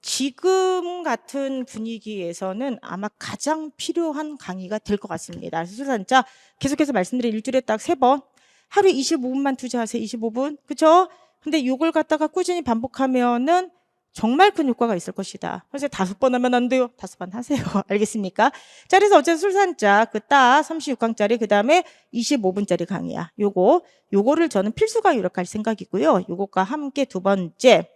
지금 같은 분위기에서는 아마 가장 필요한 강의가 될 것 같습니다. 술산자 계속해서 말씀드린 일주일에 딱 3번 하루에 25분만 투자하세요. 25분. 그쵸? 근데 이걸 갖다가 꾸준히 반복하면은 정말 큰 효과가 있을 것이다. 그래서 5번 하면 안 돼요. 5번 하세요. 알겠습니까? 자, 그래서 어쨌든 술산자 그 딱 36강짜리 그 다음에 25분짜리 강의야. 요거를 저는 필수 강의로 갈 생각이고요. 요것과 함께 두 번째.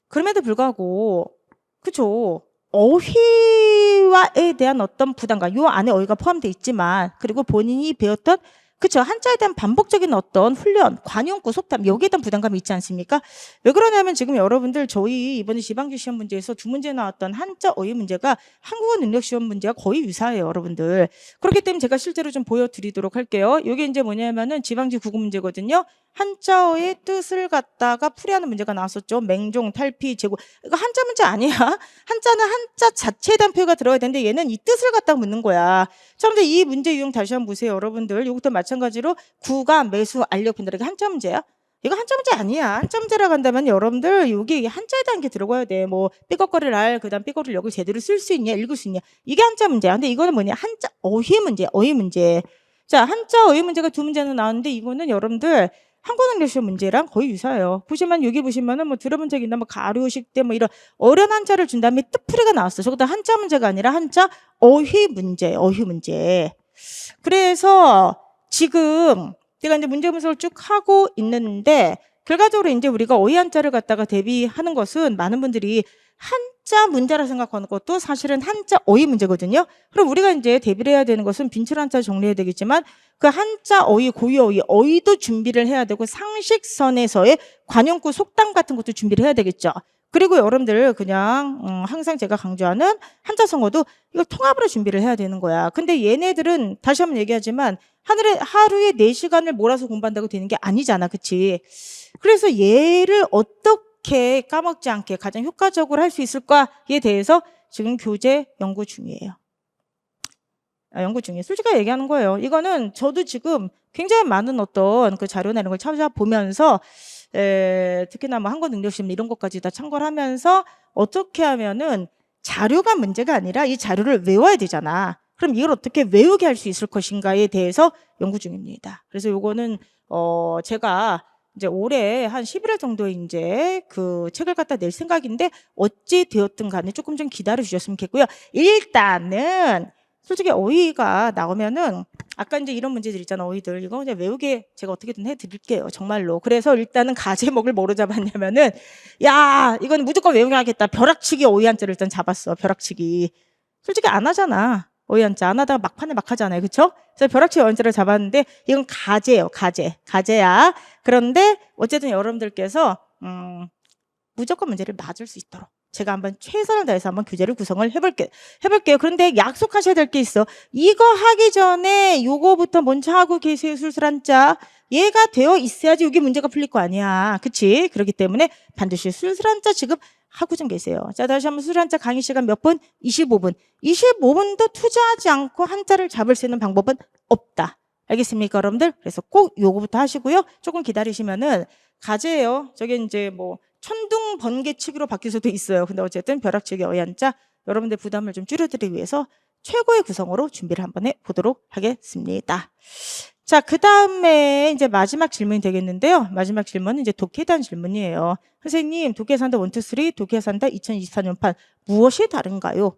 그럼에도 불구하고 그쵸? 어휘와에 대한 어떤 부담감 요 안에 어휘가 포함되어 있지만 그리고 본인이 배웠던 그쵸? 한자에 대한 반복적인 어떤 훈련, 관용구, 속담, 여기에 대한 부담감이 있지 않습니까? 왜 그러냐면 지금 여러분들 저희 이번에 지방지 시험 문제에서 두 문제 나왔던 한자 어휘 문제가 한국어 능력 시험 문제와 거의 유사해요, 여러분들. 그렇기 때문에 제가 실제로 좀 보여드리도록 할게요. 이게 이제 뭐냐면은 지방지 국어 문제거든요. 한자어의 뜻을 갖다가 풀이하는 문제가 나왔었죠. 맹종, 탈피, 제고. 이거 한자 문제 아니야. 한자는 한자 자체에 대한 표현가 들어야 되는데 얘는 이 뜻을 갖다가 묻는 거야. 자, 근데 이 문제 유형 다시 한번 보세요, 여러분들. 이것도 마찬가지로 구가, 매수, 알력, 빈다. 이게 한자 문제야? 이거 한자 문제 아니야. 한자 문제라고 한다면 여러분들 여기 한자에 대한 게 들어가야 돼. 뭐 삐걱거릴 알, 그다음 삐걱거릴 역을 제대로 쓸 수 있냐, 읽을 수 있냐. 이게 한자 문제야. 근데 이거는 뭐냐? 한자 어휘 문제, 어휘 문제. 자, 한자 어휘 문제가 두 문제는 나왔는데 이거는 여러분들 한국 능력 시험 문제랑 거의 유사해요. 보시면 여기 보시면은 뭐 들어본 적 있나 뭐 가료식 때 뭐 이런 어려운 한자를 준 다음에 뜻풀이가 나왔어. 저것도 한자 문제가 아니라 한자 어휘 문제, 어휘 문제. 그래서 지금 제가 이제 문제 분석을 쭉 하고 있는데 결과적으로 이제 우리가 어휘 한자를 갖다가 대비하는 것은 많은 분들이 한자 문제라 생각하는 것도 사실은 한자 어휘 문제거든요. 그럼 우리가 이제 대비를 해야 되는 것은 빈출 한자 정리해야 되겠지만 그 한자 어휘, 고유 어휘, 어휘도 준비를 해야 되고 상식선에서의 관용구, 속담 같은 것도 준비를 해야 되겠죠. 그리고 여러분들 그냥 항상 제가 강조하는 한자 성어도 이걸 통합으로 준비를 해야 되는 거야. 근데 얘네들은 다시 한번 얘기하지만 하루에 4시간을 몰아서 공부한다고 되는 게 아니잖아. 그치? 그래서 얘를 어떻게 까먹지 않게 가장 효과적으로 할 수 있을까에 대해서 지금 교재 연구 중이에요. 연구 중이에요. 솔직하게 얘기하는 거예요. 이거는 저도 지금 굉장히 많은 어떤 그 자료나 이런 걸 찾아보면서 특히나 뭐 한국 능력시험 이런 것까지 다 참고를 하면서 어떻게 하면은 자료가 문제가 아니라 이 자료를 외워야 되잖아. 그럼 이걸 어떻게 외우게 할 수 있을 것인가에 대해서 연구 중입니다. 그래서 요거는 제가 이제 올해 한 11월 정도에 이제 그 책을 갖다 낼 생각인데 어찌 되었든 간에 조금 좀 기다려 주셨으면 좋겠고요. 일단은 솔직히 어휘가 나오면은 아까 이제 이런 문제들 있잖아, 어휘들. 이거 그냥 외우게 제가 어떻게든 해드릴게요, 정말로. 그래서 일단은 가제목을 뭐로 잡았냐면은, 야, 이건 무조건 외우게 하겠다. 벼락치기 어휘 한자를 일단 잡았어, 벼락치기. 솔직히 안 하잖아, 어휘 한자. 안 하다가 막판에 막 하잖아요, 그쵸? 그래서 벼락치기 어휘 한자를 잡았는데, 이건 가제예요, 가제. 가제야. 그런데 어쨌든 여러분들께서 무조건 문제를 맞을 수 있도록 제가 한번 최선을 다해서 한번 교재를 구성을 해볼게요. 그런데 약속하셔야 될 게 있어. 이거 하기 전에 요거부터 먼저 하고 계세요. 술술한자. 얘가 되어 있어야지 이게 문제가 풀릴 거 아니야. 그치? 그렇기 때문에 반드시 술술한자 지금 하고 좀 계세요. 자, 다시 한번 술술한자 강의 시간 몇 분? 25분. 25분도 투자하지 않고 한자를 잡을 수 있는 방법은 없다. 알겠습니까, 여러분들? 그래서 꼭 요거부터 하시고요. 조금 기다리시면은 가제예요. 저게 이제 뭐 천둥 번개치기로 바뀔 수도 있어요. 근데 어쨌든 벼락치기 어휘 한자 여러분들 부담을 좀 줄여드리기 위해서 최고의 구성으로 준비를 한번 해보도록 하겠습니다. 자, 그 다음에 이제 마지막 질문이 되겠는데요. 마지막 질문은 이제 독해에 대한 질문이에요. 선생님, 독해 산다 1, 2, 3, 독해 산다 2024년판 무엇이 다른가요?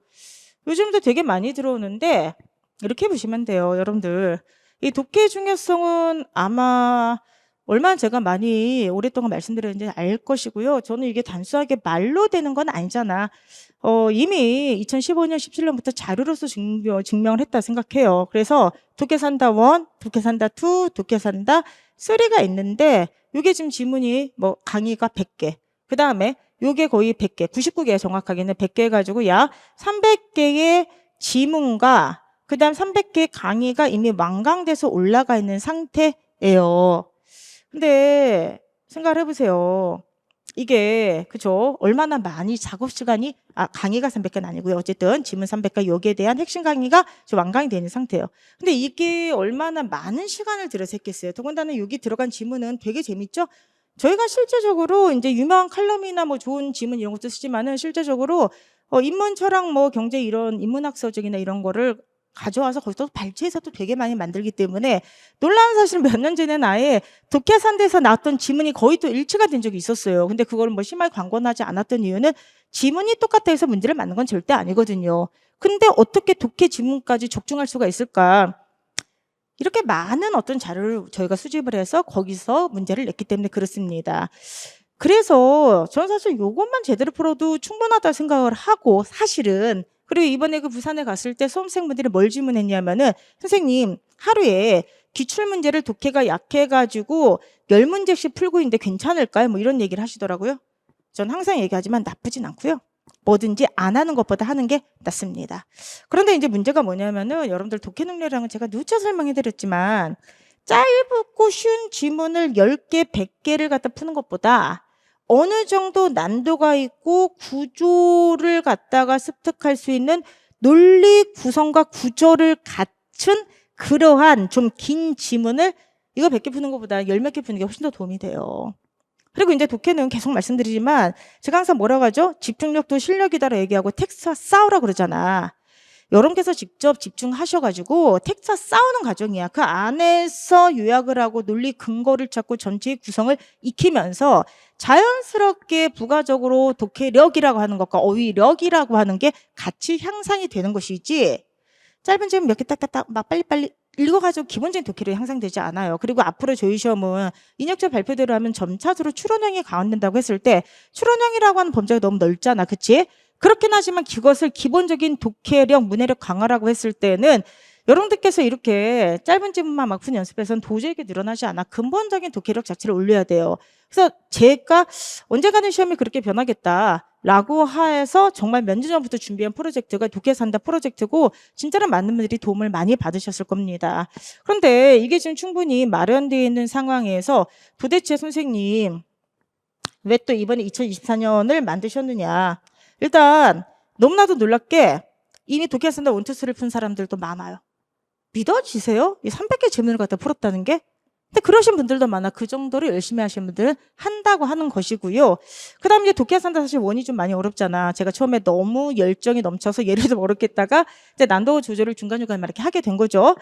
요즘도 되게 많이 들어오는데 이렇게 보시면 돼요, 여러분들. 이 독해의 중요성은 아마 얼마나 제가 많이 오랫동안 말씀드렸는지 알 것이고요. 저는 이게 단순하게 말로 되는 건 아니잖아. 이미 2015년, 17년부터 자료로서 증명을 했다 생각해요. 그래서 독해 산다 1, 독해 산다 2, 독해 산다 3가 있는데 이게 지금 지문이 뭐 강의가 100개. 그 다음에 요게 거의 100개, 99개 정확하게는 100개 가지고 약 300개의 지문과 그 다음 300개의 강의가 이미 완강돼서 올라가 있는 상태예요. 근데 생각을 해보세요. 이게 그죠? 얼마나 많이 작업 시간이 강의가 300개는 아니고요. 어쨌든 지문 300개 여기에 대한 핵심 강의가 좀 완강이 되는 상태예요. 근데 이게 얼마나 많은 시간을 들여서 했겠어요. 더군다나 여기 들어간 지문은 되게 재밌죠? 저희가 실제적으로 이제 유명한 칼럼이나 뭐 좋은 지문 이런 것도 쓰지만은 실제적으로 인문 철학 뭐 경제 이런 인문학서적이나 이런 거를 가져와서 거기서 발췌해서 또 되게 많이 만들기 때문에 놀라운 사실은 몇 년 전에는 아예 독해산대에서 나왔던 지문이 거의 또 일치가 된 적이 있었어요. 근데 그걸 뭐 심하게 광고하지 않았던 이유는 지문이 똑같아 해서 문제를 맞는 건 절대 아니거든요. 근데 어떻게 독해 지문까지 적중할 수가 있을까? 이렇게 많은 어떤 자료를 저희가 수집을 해서 거기서 문제를 냈기 때문에 그렇습니다. 그래서 저는 사실 이것만 제대로 풀어도 충분하다 생각을 하고 사실은 그리고 이번에 그 부산에 갔을 때 수험생분들이 뭘 질문했냐면은 선생님 하루에 기출문제를 독해가 약해가지고 10문제씩 풀고 있는데 괜찮을까요? 뭐 이런 얘기를 하시더라고요. 전 항상 얘기하지만 나쁘진 않고요. 뭐든지 안 하는 것보다 하는 게 낫습니다. 그런데 이제 문제가 뭐냐면은 여러분들 독해 능력이랑은 제가 누차 설명해 드렸지만 짧고 쉬운 지문을 10개, 100개를 갖다 푸는 것보다 어느 정도 난도가 있고 구조를 갖다가 습득할 수 있는 논리 구성과 구조를 갖춘 그러한 좀 긴 지문을 이거 100개 푸는 것보다 10몇 개 푸는 게 훨씬 더 도움이 돼요. 그리고 이제 독해는 계속 말씀드리지만 제가 항상 뭐라고 하죠? 집중력도 실력이다라고 얘기하고 텍스트와 싸우라 그러잖아. 여러분께서 직접 집중하셔가지고 텍스트와 싸우는 과정이야. 그 안에서 요약을 하고 논리 근거를 찾고 전체의 구성을 익히면서 자연스럽게 부가적으로 독해력이라고 하는 것과 어휘력이라고 하는 게 같이 향상이 되는 것이지 짧은 질문 몇 개 딱딱딱 막 빨리빨리 읽어가지고 기본적인 독해력이 향상되지 않아요. 그리고 앞으로 저희 시험은 인역적 발표대로 하면 점차적으로 추론형이 강화된다고 했을 때 추론형이라고 하는 범죄가 너무 넓잖아. 그치? 그렇긴 하지만 그것을 기본적인 독해력, 문해력 강화라고 했을 때는 여러분들께서 이렇게 짧은 질문만 막 푸는 연습에서는 도저히 늘어나지 않아. 근본적인 독해력 자체를 올려야 돼요. 그래서 제가 언젠가는 시험이 그렇게 변하겠다라고 해서 정말 몇 년 전부터 준비한 프로젝트가 독해 산다 프로젝트고 진짜로 많은 분들이 도움을 많이 받으셨을 겁니다. 그런데 이게 지금 충분히 마련되어 있는 상황에서 도대체 선생님 왜 또 이번에 2024년을 만드셨느냐. 일단 너무나도 놀랍게 이미 독해 산다 1, 2, 3를 푼 사람들도 많아요. 믿어지세요? 이 300개 질문을 갖다 풀었다는 게? 근데 그러신 분들도 많아. 그 정도로 열심히 하시는 분들은 한다고 하는 것이고요. 그 다음에 이제 독해 산다 사실 원이 좀 많이 어렵잖아. 제가 처음에 너무 열정이 넘쳐서 얘를 좀 어렵겠다가 이제 난도 조절을 중간중간 이렇게 하게 된 거죠.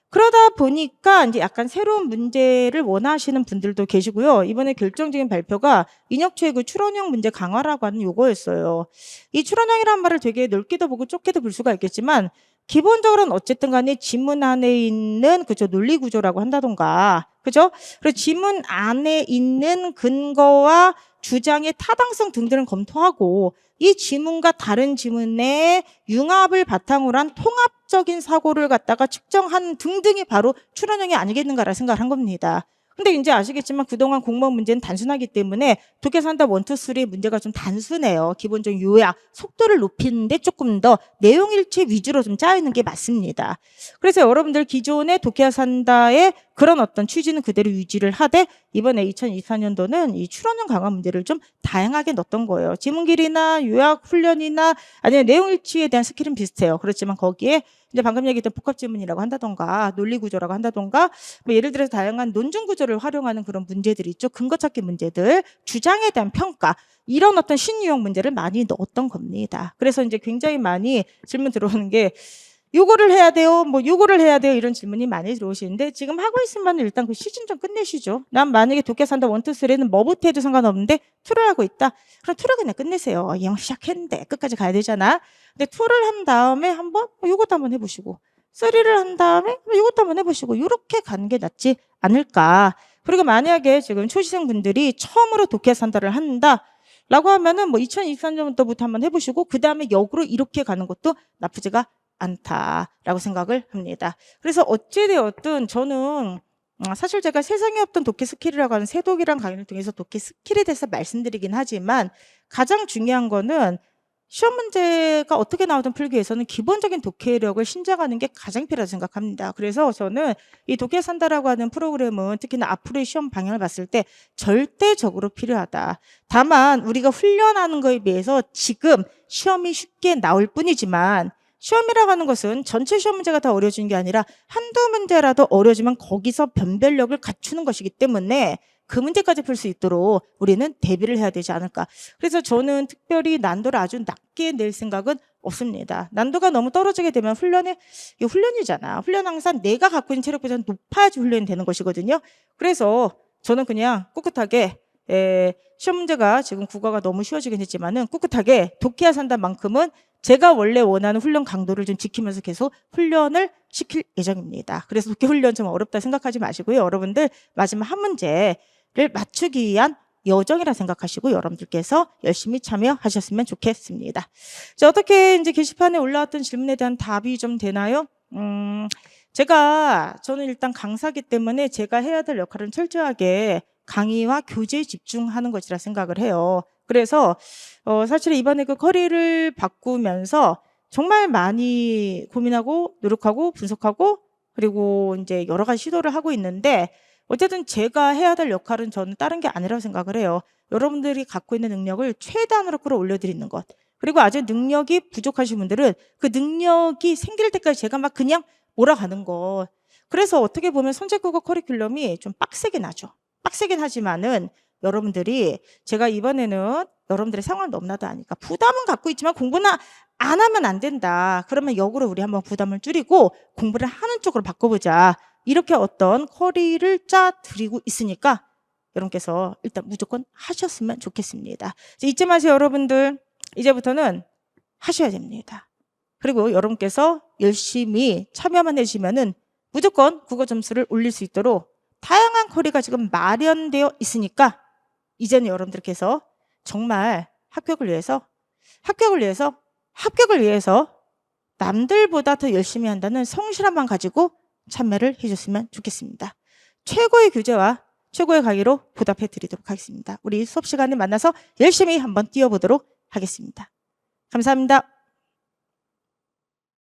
그러다 보니까 이제 약간 새로운 문제를 원하시는 분들도 계시고요. 이번에 결정적인 발표가 인역초의 그 추론형 문제 강화라고 하는 요거였어요. 이 추론형이라는 말을 되게 넓게도 보고 좁게도 볼 수가 있겠지만 기본적으로는 어쨌든 간에 지문 안에 있는 그죠 논리 구조라고 한다던가 그죠? 그리고 지문 안에 있는 근거와 주장의 타당성 등등을 검토하고 이 지문과 다른 지문의 융합을 바탕으로 한 통합적인 사고를 갖다가 측정한 등등이 바로 추론형이 아니겠는가라는 생각을 한 겁니다. 근데 이제 아시겠지만 그동안 공무원 문제는 단순하기 때문에 독해 산다 1, 2, 3 문제가 좀 단순해요. 기본적인 요약, 속도를 높이는데 조금 더 내용일치 위주로 좀 짜여있는 게 맞습니다. 그래서 여러분들 기존의 독해 산다의 그런 어떤 취지는 그대로 유지를 하되 이번에 2024년도는 이 추론형 강화 문제를 좀 다양하게 넣었던 거예요. 지문길이나 요약 훈련이나 아니면 내용일치에 대한 스킬은 비슷해요. 그렇지만 거기에 이제 방금 얘기했던 복합지문이라고 한다던가 논리구조라고 한다던가 뭐 예를 들어서 다양한 논증구조를 활용하는 그런 문제들이 있죠. 근거찾기 문제들, 주장에 대한 평가 이런 어떤 신유형 문제를 많이 넣었던 겁니다. 그래서 이제 굉장히 많이 질문 들어오는 게 요거를 해야 돼요. 뭐 요거를 해야 돼요. 이런 질문이 많이 들어오시는데 지금 하고 있으면 일단 그 시즌 좀 끝내시죠. 난 만약에 독해 산다 1, 2, 3는 뭐부터 해도 상관없는데 2를 하고 있다. 그럼 2를 그냥 끝내세요. 영 시작했는데 끝까지 가야 되잖아. 근데 2를 한 다음에 한번 요것도 한번 해보시고 3를 한 다음에 요것도 한번 해보시고 이렇게 가는 게 낫지 않을까. 그리고 만약에 지금 초시생 분들이 처음으로 독해 산다를 한다. 라고 하면은 뭐 2023년부터 한번 해보시고 그 다음에 역으로 이렇게 가는 것도 나쁘지가 않다라고 생각을 합니다. 그래서 어찌되었든 저는 사실 제가 세상에 없던 독해 스킬이라고 하는 새독이란 강의를 통해서 독해 스킬에 대해서 말씀드리긴 하지만 가장 중요한 거는 시험 문제가 어떻게 나오든 풀기 위해서는 기본적인 독해력을 신장하는 게 가장 필요하다고 생각합니다. 그래서 저는 이 독해 산다라고 하는 프로그램은 특히나 앞으로의 시험 방향을 봤을 때 절대적으로 필요하다. 다만 우리가 훈련하는 거에 비해서 지금 시험이 쉽게 나올 뿐이지만 시험이라고 하는 것은 전체 시험 문제가 다 어려워지는 게 아니라 한두 문제라도 어려워지면 거기서 변별력을 갖추는 것이기 때문에 그 문제까지 풀 수 있도록 우리는 대비를 해야 되지 않을까. 그래서 저는 특별히 난도를 아주 낮게 낼 생각은 없습니다. 난도가 너무 떨어지게 되면 이게 훈련이잖아. 훈련 항상 내가 갖고 있는 체력보다 높아야지 훈련이 되는 것이거든요. 그래서 저는 그냥 꿋꿋하게 시험 문제가 지금 국어가 너무 쉬워지긴 했지만은 꿋꿋하게 독해야 산다만큼은 제가 원래 원하는 훈련 강도를 좀 지키면서 계속 훈련을 시킬 예정입니다. 그래서 독해 훈련 좀 어렵다 생각하지 마시고요. 여러분들 마지막 한 문제를 맞추기 위한 여정이라 생각하시고 여러분들께서 열심히 참여하셨으면 좋겠습니다. 자, 어떻게 이제 게시판에 올라왔던 질문에 대한 답이 좀 되나요? 저는 일단 강사기 때문에 제가 해야 될 역할은 철저하게 강의와 교재에 집중하는 것이라 생각을 해요. 그래서 사실 이번에 그 커리를 바꾸면서 정말 많이 고민하고 노력하고 분석하고 그리고 이제 여러 가지 시도를 하고 있는데 어쨌든 제가 해야 될 역할은 저는 다른 게 아니라고 생각을 해요. 여러분들이 갖고 있는 능력을 최대한으로 끌어올려 드리는 것. 그리고 아직 능력이 부족하신 분들은 그 능력이 생길 때까지 제가 막 그냥 몰아가는 것. 그래서 어떻게 보면 선제국어 커리큘럼이 좀 빡세게 나죠. 빡세긴 하지만은 여러분들이 제가 이번에는 여러분들의 상황을 너무나도 아니까 부담은 갖고 있지만 공부는 안 하면 안 된다. 그러면 역으로 우리 한번 부담을 줄이고 공부를 하는 쪽으로 바꿔보자. 이렇게 어떤 커리를 짜 드리고 있으니까 여러분께서 일단 무조건 하셨으면 좋겠습니다. 잊지 마세요, 여러분들. 이제부터는 하셔야 됩니다. 그리고 여러분께서 열심히 참여만 해주시면은 무조건 국어 점수를 올릴 수 있도록 다양한 커리가 지금 마련되어 있으니까 이제는 여러분들께서 정말 합격을 위해서 남들보다 더 열심히 한다는 성실함만 가지고 참여를 해줬으면 좋겠습니다. 최고의 교재와 최고의 강의로 보답해 드리도록 하겠습니다. 우리 수업 시간에 만나서 열심히 한번 뛰어보도록 하겠습니다. 감사합니다.